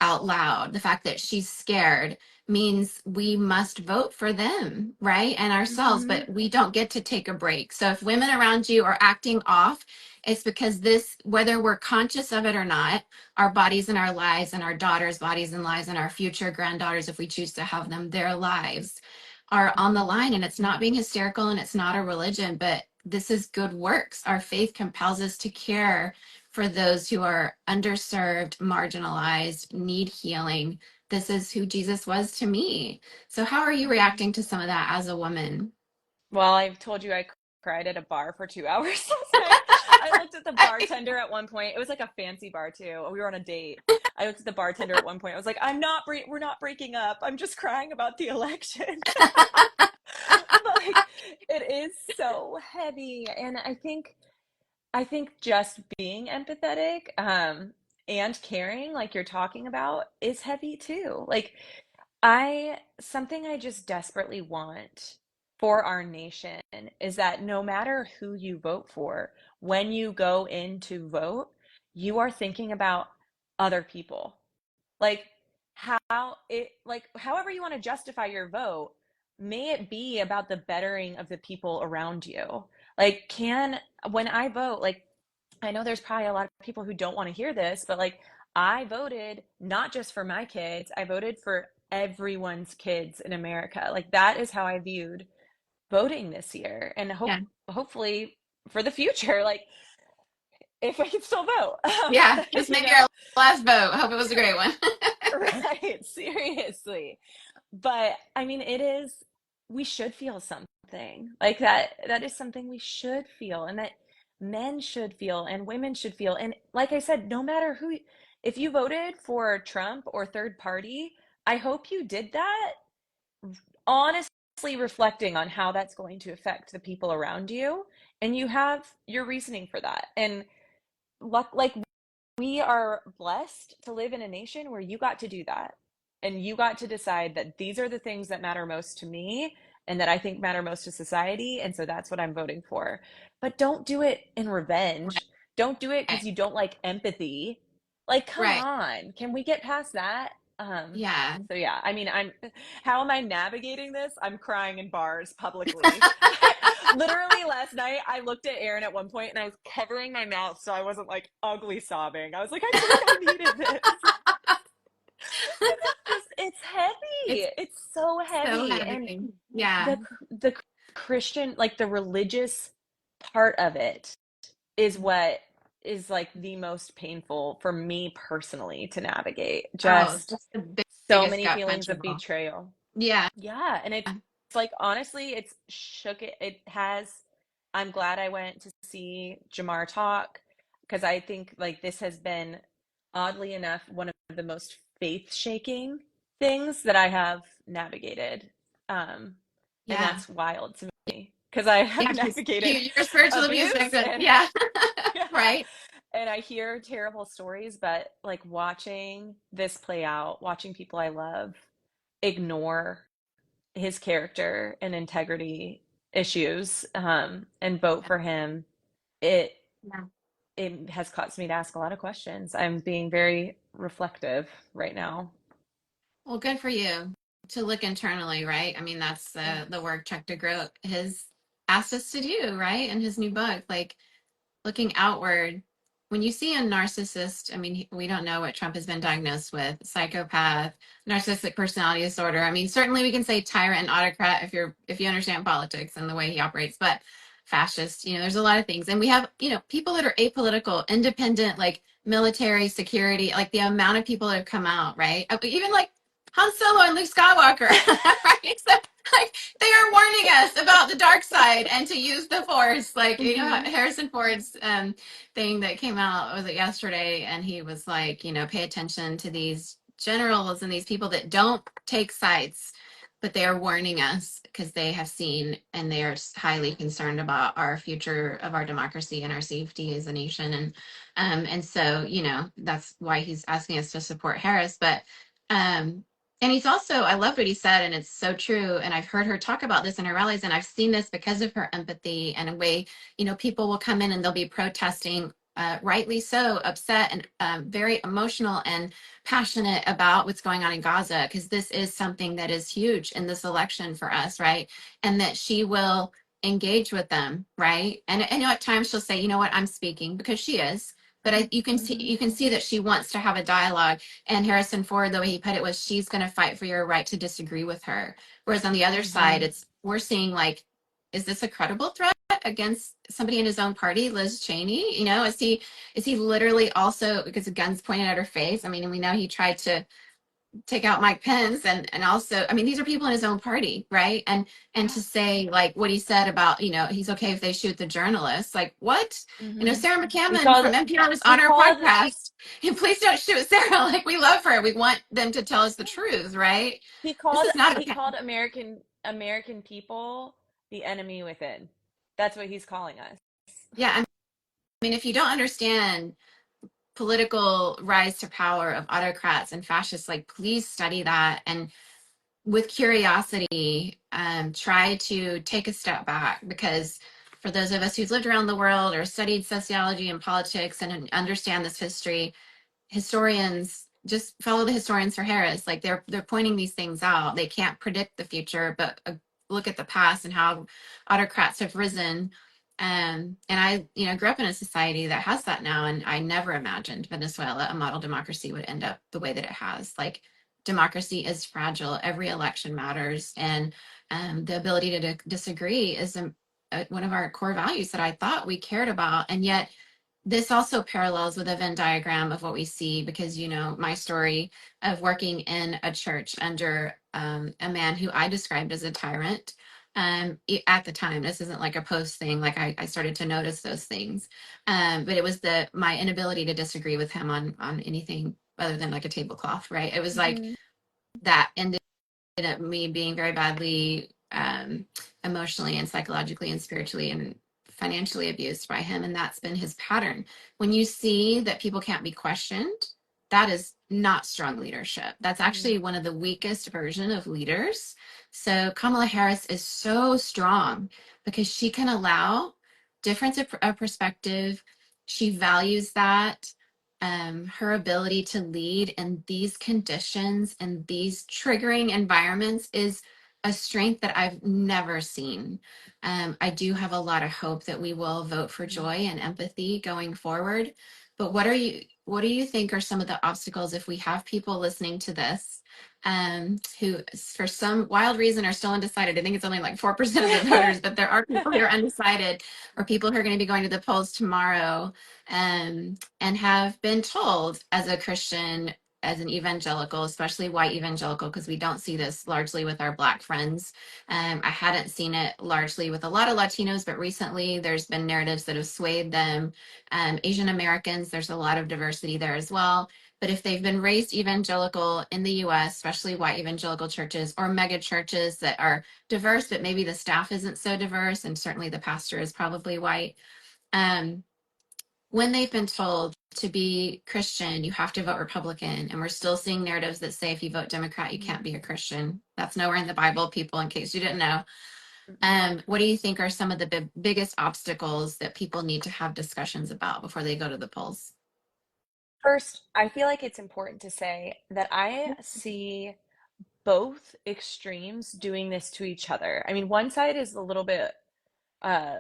out loud, the fact that she's scared means we must vote for them, right? And ourselves, Hmm. but we don't get to take a break. So if women around you are acting off, it's because this, whether we're conscious of it or not, our bodies and our lives and our daughters' bodies and lives and our future granddaughters, if we choose to have them, their lives are on the line. And it's not being hysterical and it's not a religion, but this is good works. Our faith compels us to care for those who are underserved, marginalized, need healing. This is who Jesus was to me. So, how are you Hmm. reacting to some of that as a woman? Well, I've told you I cried at a bar for 2 hours last night. I looked at the bartender at one point. It was like a fancy bar too. We were on a date. I looked at the bartender at one point. I was like, we're not breaking up. I'm just crying about the election." But like, it is so heavy, and I think just being empathetic, and caring, like you're talking about, is heavy too. Like, something I just desperately want for our nation is that no matter who you vote for, when you go in to vote, you are thinking about other people. Like, however you want to justify your vote, may it be about the bettering of the people around you. Like, when I vote, like, I know there's probably a lot of people who don't want to hear this, but like, I voted not just for my kids, I voted for everyone's kids in America. Like, that is how I viewed voting this year, and Yeah. hopefully for the future, like, if I can still vote. Yeah. This may You be know? our last vote. I hope it was a great one. Right, seriously. But I mean, we should feel something. Like, that is something we should feel, and that men should feel and women should feel. And like I said, no matter if you voted for Trump or third party, I hope you did that honestly reflecting on how that's going to affect the people around you, and you have your reasoning for that. And like, we are blessed to live in a nation where you got to do that. And you got to decide that these are the things that matter most to me and that I think matter most to society. And so that's what I'm voting for. But don't do it in revenge. Don't do it because Right. you don't like empathy. Like, come Right. on. Can we get past that? Yeah. So yeah, I mean, how am I navigating this? I'm crying in bars publicly. Literally last night, I looked at Aaron at one point and I was covering my mouth so I wasn't like ugly sobbing. I was like, I think I needed this. It's heavy. It's It's so so heavy. And heavy. Yeah. the Christian, like the religious part of it is what is like the most painful for me personally to navigate. Oh, Just just the so biggest many gut feelings punch of of all. betrayal. Yeah. Yeah, and it's like, honestly, it's shook it. It has. I'm glad I went to see Jamar talk, because I think like this has been, oddly enough, one of the most faith shaking things that I have navigated. Um, and Yeah. that's wild to me because I have Yeah. Because navigated you're a spiritual abuse abuse, victim. and Yeah. yeah, Right. and I hear terrible stories, but like, watching this play out, watching people I love ignore his character and integrity issues, and vote for him, it Yeah. it has caused me to ask a lot of questions. I'm being very reflective right now. Well, good for you to look internally, right? I mean, that's Yeah. the work Chuck DeGroat has asked us to do, right? In his new book, like looking outward. When you see a narcissist, I mean, we don't know what Trump has been diagnosed with, psychopath, narcissistic personality disorder. I mean, certainly we can say tyrant and autocrat if you understand politics and the way he operates, but fascist, there's a lot of things. And we have, people that are apolitical, independent, like military security, like the amount of people that have come out, right? Even like Han Solo and Luke Skywalker, right? So, like, they are warning us about the dark side and to use the force. Like, Hmm. Harrison Ford's thing that came out, was it yesterday? And he was like, pay attention to these generals and these people that don't take sides, but they are warning us because they have seen and they are highly concerned about our future of our democracy and our safety as a nation. And so, that's why he's asking us to support Harris. But and he's also, I loved what he said, and it's so true. And I've heard her talk about this in her rallies, and I've seen this because of her empathy and a way, people will come in and they'll be protesting rightly so, upset and very emotional and passionate about what's going on in Gaza, because this is something that is huge in this election for us, right? And that she will engage with them, right? And at times she'll say, you know what, I'm speaking, because she is. But Mm-hmm. you can see that she wants to have a dialogue. And Harrison Ford, the way he put it, was she's going to fight for your right to disagree with her. Whereas on the other side, Mm-hmm. it's we're seeing like, is this a credible threat against somebody in his own party, Liz Cheney? You know, is he literally also, because the gun's pointed at her face? I mean, and we know he tried to take out Mike Pence, and also, I mean, these are people in his own party, right? And Yeah. to say like what he said about, he's okay if they shoot the journalists, like what? Mm-hmm. Sarah He McCammon called from NPR was he on our called podcast. And please don't shoot Sarah. Like, we love her. We want them to tell us the truth, right? he This called is not he okay. called American people the enemy within. That's what he's calling us. Yeah, I mean, if you don't understand political rise to power of autocrats and fascists, like, please study that, and with curiosity, try to take a step back, because for those of us who've lived around the world or studied sociology and politics and understand this history, historians just follow the historians for Harris. Like, they're pointing these things out. They can't predict the future, but look at the past and how autocrats have risen. And I, grew up in a society that has that now, and I never imagined Venezuela, a model democracy, would end up the way that it has. Like, democracy is fragile. Every election matters, and the ability to disagree is one of our core values that I thought we cared about, and yet this also parallels with a Venn diagram of what we see, because my story of working in a church under a man who I described as a tyrant. At the time, this isn't like a post thing. Like, I started to notice those things, but it was my inability to disagree with him on anything other than like a tablecloth, right? It was like Mm-hmm. that ended up me being very badly emotionally and psychologically and spiritually and financially abused by him. And that's been his pattern. When you see that people can't be questioned, that is not strong leadership. That's Mm-hmm. actually one of the weakest version of leaders. So Kamala Harris is so strong because she can allow difference of perspective. She values that. Her ability to lead in these conditions and these triggering environments is a strength that I've never seen. I do have a lot of hope that we will vote for joy and empathy going forward. But what do you think are some of the obstacles, if we have people listening to this who, for some wild reason, are still undecided? I think it's only like 4% of the voters, but there are people who are undecided, or people who are going to be going to the polls tomorrow, and have been told as a Christian, as an evangelical, especially white evangelical, because we don't see this largely with our Black friends. I hadn't seen it largely with a lot of Latinos, but recently there's been narratives that have swayed them. Asian Americans, there's a lot of diversity there as well. But if they've been raised evangelical in the US, especially white evangelical churches or mega churches that are diverse, but maybe the staff isn't so diverse, and certainly the pastor is probably white, um, when they've been told to be Christian, you have to vote Republican, and we're still seeing narratives that say if you vote Democrat, you can't be a Christian. That's nowhere in the Bible, people, in case you didn't know. What do you think are some of the biggest obstacles that people need to have discussions about before they go to the polls? First, I feel like it's important to say that I see both extremes doing this to each other. I mean, one side is a little bit uh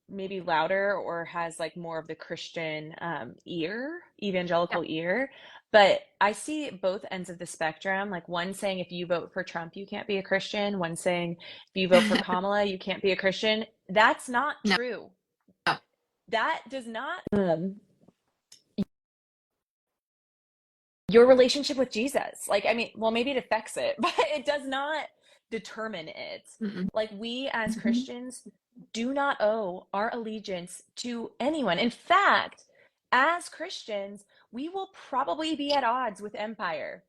maybe louder or has like more of the Christian Yep. evangelical ear. But I see both ends of the spectrum. Like, one saying if you vote for Trump, you can't be a Christian. One saying if you vote for Kamala, you can't be a Christian. That's not No. true. That does not your relationship with Jesus. Like, I mean, well, maybe it affects it, but it does not determine it. Mm-mm. Like, we as Mhm. Christians do not owe our allegiance to anyone. In fact, as Christians, we will probably be at odds with empire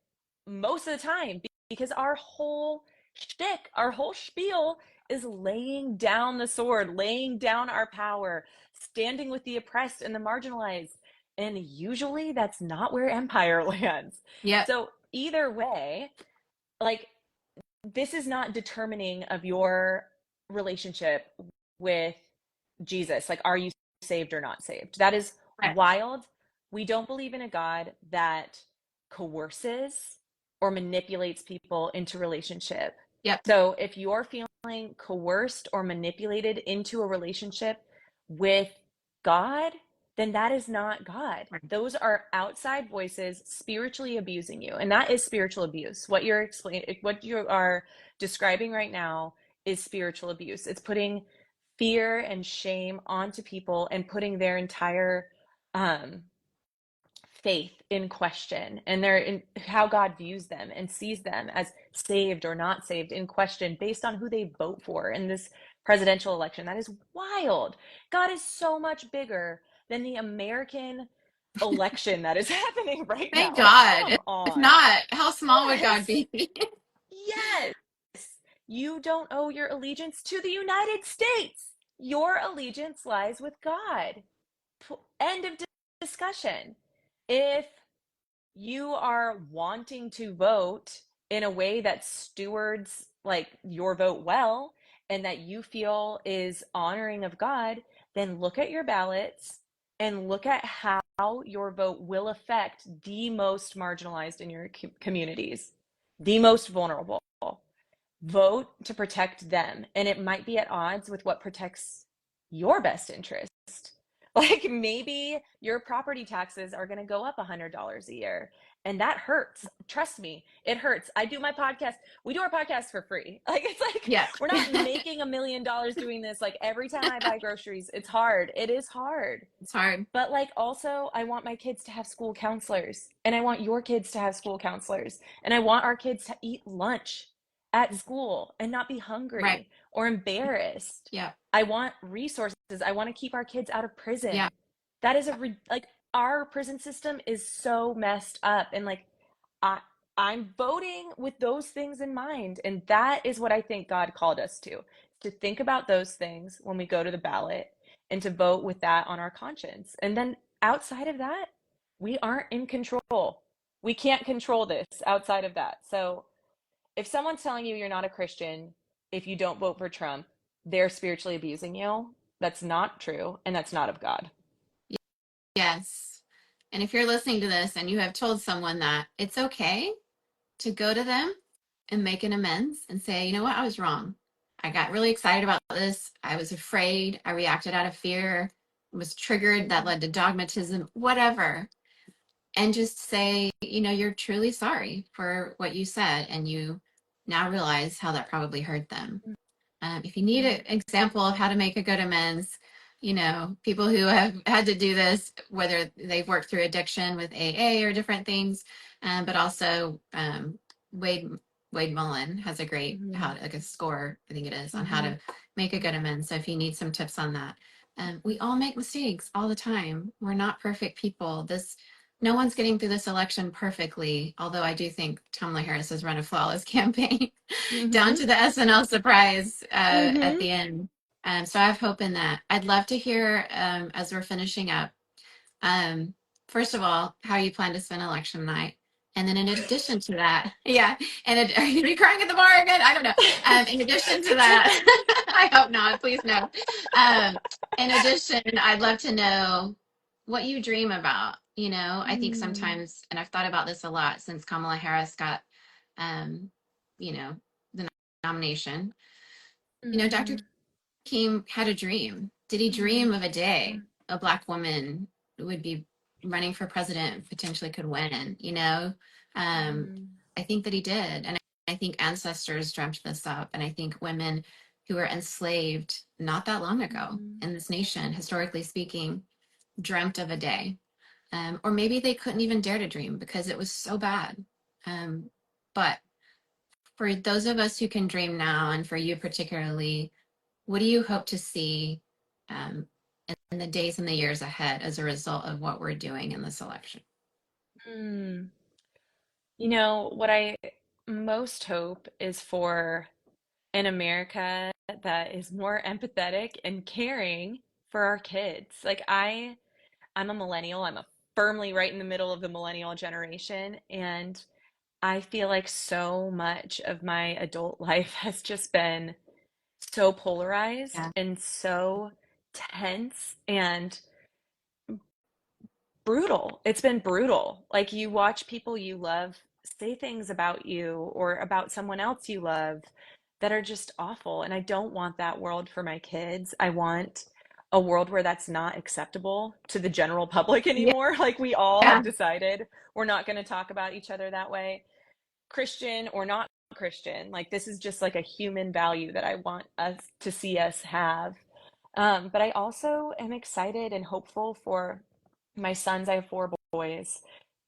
most of the time, because our whole shtick, our whole spiel is laying down the sword, laying down our power, standing with the oppressed and the marginalized. And usually that's not where empire lands. Yep. So either way, like, this is not determining of your relationship with Jesus. Like, are you saved or not saved? That is Right. wild. We don't believe in a God that coerces or manipulates people into relationship. Yep. So if you're feeling coerced or manipulated into a relationship with God, then that is not God. Right. Those are outside voices spiritually abusing you. And that is spiritual abuse. What you are describing right now is spiritual abuse. It's putting fear and shame onto people and putting their entire um, faith in question, and their in how God views them and sees them as saved or not saved in question based on who they vote for in this presidential election. That is wild. God is so much bigger than the American election that is happening right Thank now. Like, God. come If on. not, how small would God Yes. be? Yes. You don't owe your allegiance to the United States. Your allegiance lies with God. End of discussion. If you are wanting to vote in a way that stewards like your vote well and that you feel is honoring of God, then look at your ballots and look at how your vote will affect the most marginalized in your communities, the most vulnerable. Vote to protect them, and it might be at odds with what protects your best interest. Like maybe your property taxes are going to go up $100 a year, and that hurts. Trust me, it hurts. I do my podcast. We do our podcast for free. Like it's like Yeah. we're not making $1 million doing this. Like every time I buy groceries, it's hard. It is hard. It's hard. But like also, I want my kids to have school counselors, and I want your kids to have school counselors, and I want our kids to eat lunch at school and not be Right. hungry or embarrassed. Yeah. I want resources. I want to keep our kids out of Yeah. prison. That is like our prison system is so messed up, and like I I'm voting with those things in mind, and that is what I think God called us to think about those things when we go to the ballot and to vote with that on our conscience. And then outside of that, we aren't in control. We can't control this outside of that. So if someone's telling you you're not a Christian if you don't vote for Trump, they're spiritually abusing you. That's not true, and that's not of God. Yes. And if you're listening to this and you have told someone that, it's okay to go to them and make an amends and say, you know what, I was wrong. I got really excited about this. I was afraid. I reacted out of fear, was triggered. That Mm-hmm. led to dogmatism, whatever. And just say, you know, you're truly sorry for what you said. And you now realize how that probably hurt them. If you need an example of how to make a good amends, you know, people who have had to do this, whether they've worked through addiction with AA or different things, but also Wade Wade Mullen has a great Mm-hmm. how like a score, I think it is, on how Mm-hmm. to make a good amends. So if you need some tips on that, we all make mistakes all the time. We're not perfect people. This No one's getting through this election perfectly, although I do think Kamala Harris has run a flawless campaign down Mm-hmm. to the SNL surprise at Mm-hmm. the end. So I have hope in that. I'd love to hear as we're finishing up. Um, First of all, how you plan to spend election night, and then in addition to that, yeah. And are you crying at the bar again? I don't know. In addition to that, I hope not. Please no. Um, in addition, I'd love to know what you dream about. You know, I think Mm-hmm. sometimes, and I've thought about this a lot since Kamala Harris got, um, you know, the nomination. You know, Dr. Mm-hmm. King had a dream. Did he Mm-hmm. dream of a day a Black woman would be running for president, potentially could win? You know, um, Mm-hmm. I think that he did, and I think ancestors dreamt this up, and I think women who were enslaved not that long ago Mm-hmm. in this nation, historically speaking, dreamt of a day, or maybe they couldn't even dare to dream because it was so bad. But for those of us who can dream now, and for you particularly, what do you hope to see um, in the days and the years ahead as a result of what we're doing in this election? Mm. You know, what I most hope is for an America that is more empathetic and caring for our kids. Like I'm a millennial. I'm a firmly right in the middle of the millennial generation, and I feel like so much of my adult life has just been so polarized Yeah. and so tense and brutal. It's been brutal. Like you watch people you love say things about you or about someone else you love that are just awful. And I don't want that world for my kids. I want a world where that's not acceptable to the general public Yeah. anymore. Like we all Yeah. have decided we're not going to talk about each other that way, Christian or not Christian. Like this is just like a human value that I want us to see us have. But I also am excited and hopeful for my sons. I have four boys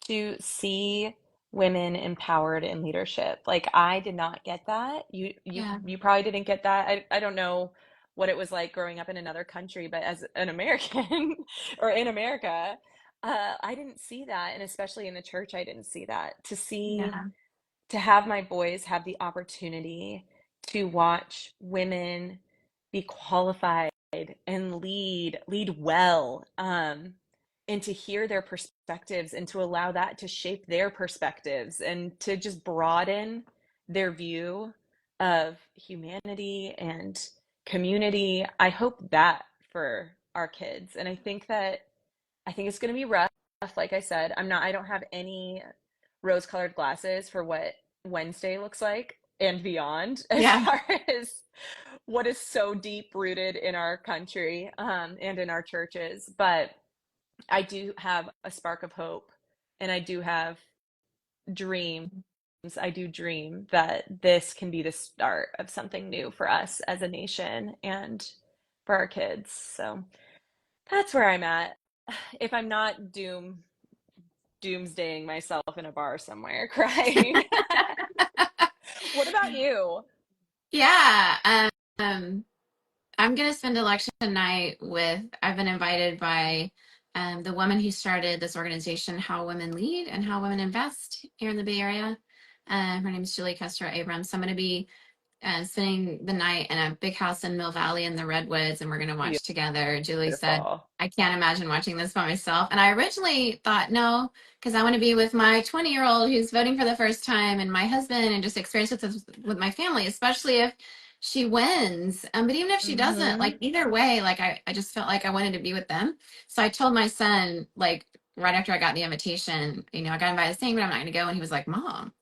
to see women empowered in leadership. Like I did not get that. Yeah. You probably didn't get that. I don't know what it was like growing up in another country, but as an American or in America, I didn't see that, and especially in the church, I didn't see that. Yeah. To have my boys have the opportunity to watch women be qualified and lead well, and to hear their perspectives and to allow that to shape their perspectives and to just broaden their view of humanity and community. I hope that for our kids. And I think it's going to be rough. Like I said, I don't have any rose colored glasses for what Wednesday looks like and beyond, as Yeah. far as what is so deep rooted in our country, and in our churches. But I do have a spark of hope, and I do have dreams. I do dream that this can be the start of something new for us as a nation and for our kids. So that's where I'm at. If I'm not doomsdaying myself in a bar somewhere crying. What about you? Yeah. I'm going to spend election night I've been invited by the woman who started this organization, How Women Lead and How Women Invest here in the Bay Area. Her name is Julie Castro Abrams. So I'm going to be spending the night in a big house in Mill Valley in the Redwoods, and we're going to watch together. Julie said, Beautiful. I can't imagine watching this by myself. And I originally thought, no, because I want to be with my 20-year-old who's voting for the first time and my husband and just experience with my family, especially if she wins. But even if she doesn't, Mm-hmm. like either way, like I just felt like I wanted to be with them. So I told my son, like right after I got the invitation, I got invited to sing, but I'm not going to go. And he was like, Mom,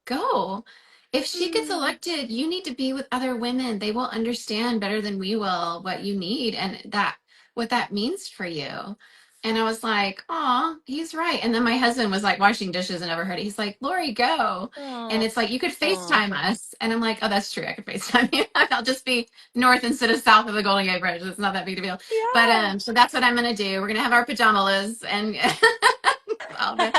go. If she gets Mm. elected, you need to be with other women. They will understand better than we will what you need and what that means for you. And I was like, oh, he's right. And then my husband was like washing dishes and overheard it. He's like, Lori, go. And Oh, it's like, you could oh, FaceTime us. And I'm like, oh, that's true. I could FaceTime you. I'll just be north instead of south of the Golden Gate Bridge. It's not that big a deal. But yeah. so that's what I'm gonna do. We're gonna have our pajamas and all the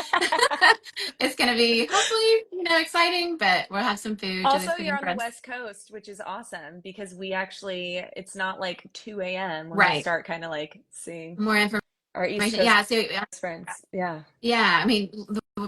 it's gonna be hopefully, exciting, but we'll have some food. Also, Julie's you're cooking on for the us. West Coast, which is awesome because it's not like 2 a.m. when we Right. start kind of like seeing More our East information. Coast Yeah. So friends. Yeah. yeah, I mean,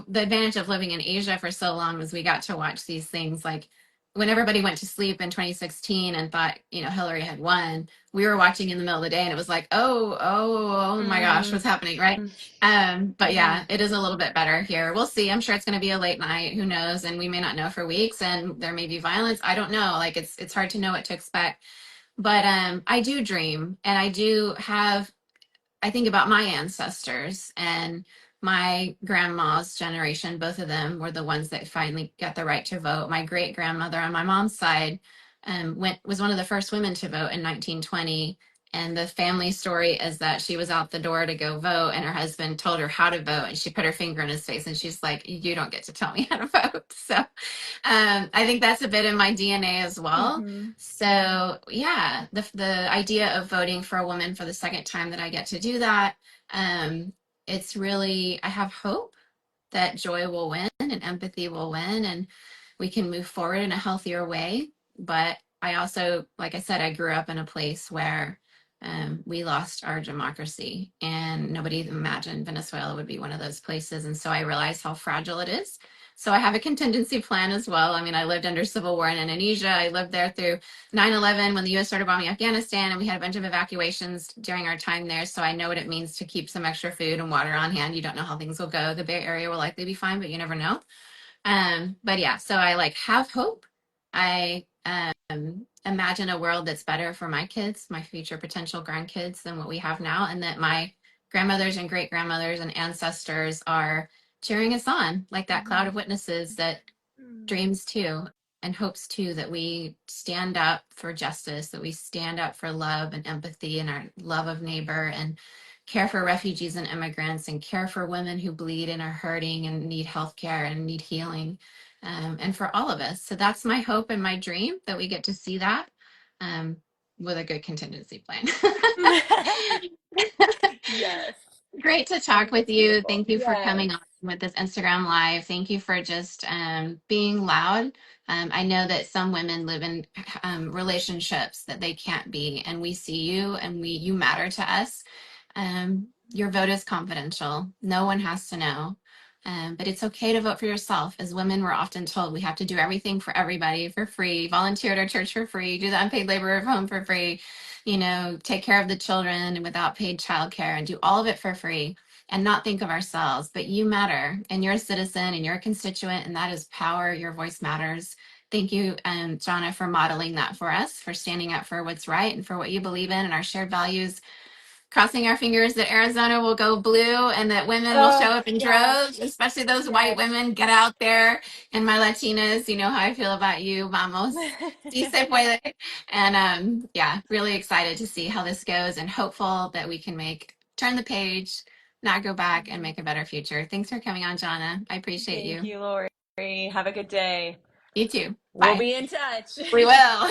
the advantage of living in Asia for so long was we got to watch these things like when everybody went to sleep in 2016 and thought, Hillary had won, we were watching in the middle of the day and it was like, oh my gosh, Mm, what's happening, right? But yeah. yeah, it is a little bit better here. We'll see. I'm sure it's going to be a late night. Who knows? And we may not know for weeks and there may be violence. I don't know. Like it's hard to know what to expect. But I do dream and I think about my ancestors and my grandma's generation. Both of them were the ones that finally got the right to vote. My great grandmother on my mom's side was one of the first women to vote in 1920. And the family story is that she was out the door to go vote, and her husband told her how to vote, and she put her finger in his face, and she's like, "You don't get to tell me how to vote." So I think that's a bit in my DNA as well. Mm-hmm. So yeah, the idea of voting for a woman for the second time that I get to do that, um, it's really I have hope that joy will win and empathy will win, and we can move forward in a healthier way. But I also, like I said, I grew up in a place where we lost our democracy, and nobody imagined Venezuela would be one of those places. And so I realized how fragile it is. So I have a contingency plan as well. I mean, I lived under civil war in Indonesia. I lived there through 9/11 when the US started bombing Afghanistan, and we had a bunch of evacuations during our time there. So I know what it means to keep some extra food and water on hand. You don't know how things will go. The Bay Area will likely be fine, but you never know. But yeah, so I like have hope. I imagine a world that's better for my kids, my future potential grandkids than what we have now, and that my grandmothers and great grandmothers and ancestors are cheering us on, like that cloud of witnesses that dreams too and hopes too that we stand up for justice, that we stand up for love and empathy and our love of neighbor and care for refugees and immigrants and care for women who bleed and are hurting and need health care and need healing, and for all of us. So that's my hope and my dream, that we get to see that, um, with a good contingency plan. Yes, Great to I talk think with that's you. beautiful. Thank you for Yes. coming on with this Instagram live. Thank you for just being loud. I know that some women live in relationships that they can't be, and we see you, and you matter to us. Your vote is confidential. No one has to know. But it's okay to vote for yourself. As women, we're often told we have to do everything for everybody for free, volunteer at our church for free, do the unpaid labor of home for free, take care of the children and without paid childcare and do all of it for free and not think of ourselves. But you matter, and you're a citizen and you're a constituent, and that is power. Your voice matters. Thank you, Johnna, for modeling that for us, for standing up for what's right and for what you believe in and our shared values. Crossing our fingers that Arizona will go blue and that women will show Oh, up in yes. droves, especially those white Yes. women. Get out there. And my Latinas, you know how I feel about you. Vamos. Sí se puede. And yeah, really excited to see how this goes and hopeful that we can turn the page, not go back, and make a better future. Thanks for coming on, Johnna. I appreciate Thank you. you, Lori. Have a good day. You too. We'll Bye. be in touch. We will.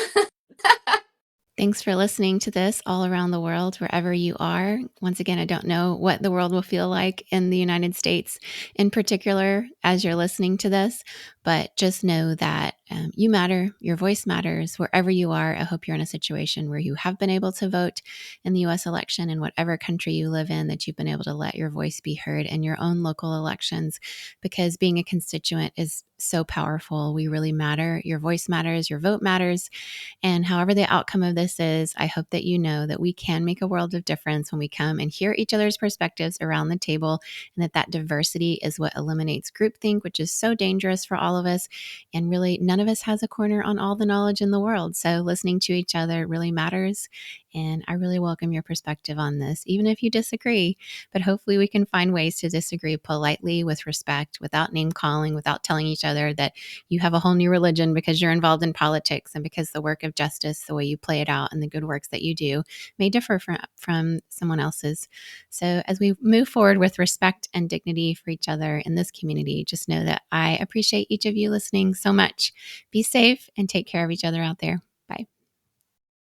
Thanks for listening to this all around the world, wherever you are. Once again, I don't know what the world will feel like in the United States in particular as you're listening to this, but just know that you matter. Your voice matters wherever you are. I hope you're in a situation where you have been able to vote in the US election in whatever country you live in, that you've been able to let your voice be heard in your own local elections, because being a constituent is so powerful. We really matter. Your voice matters. Your vote matters. And however the outcome of this is, I hope that you know that we can make a world of difference when we come and hear each other's perspectives around the table, and that diversity is what eliminates groupthink, which is so dangerous for all of us. And really, none of us has a corner on all the knowledge in the world. So listening to each other really matters. And I really welcome your perspective on this, even if you disagree. But hopefully, we can find ways to disagree politely, with respect, without name calling, without telling each other that you have a whole new religion because you're involved in politics, and because the work of justice, the way you play it out, and the good works that you do may differ from someone else's. So, as we move forward with respect and dignity for each other in this community, just know that I appreciate each of you listening so much. Be safe and take care of each other out there.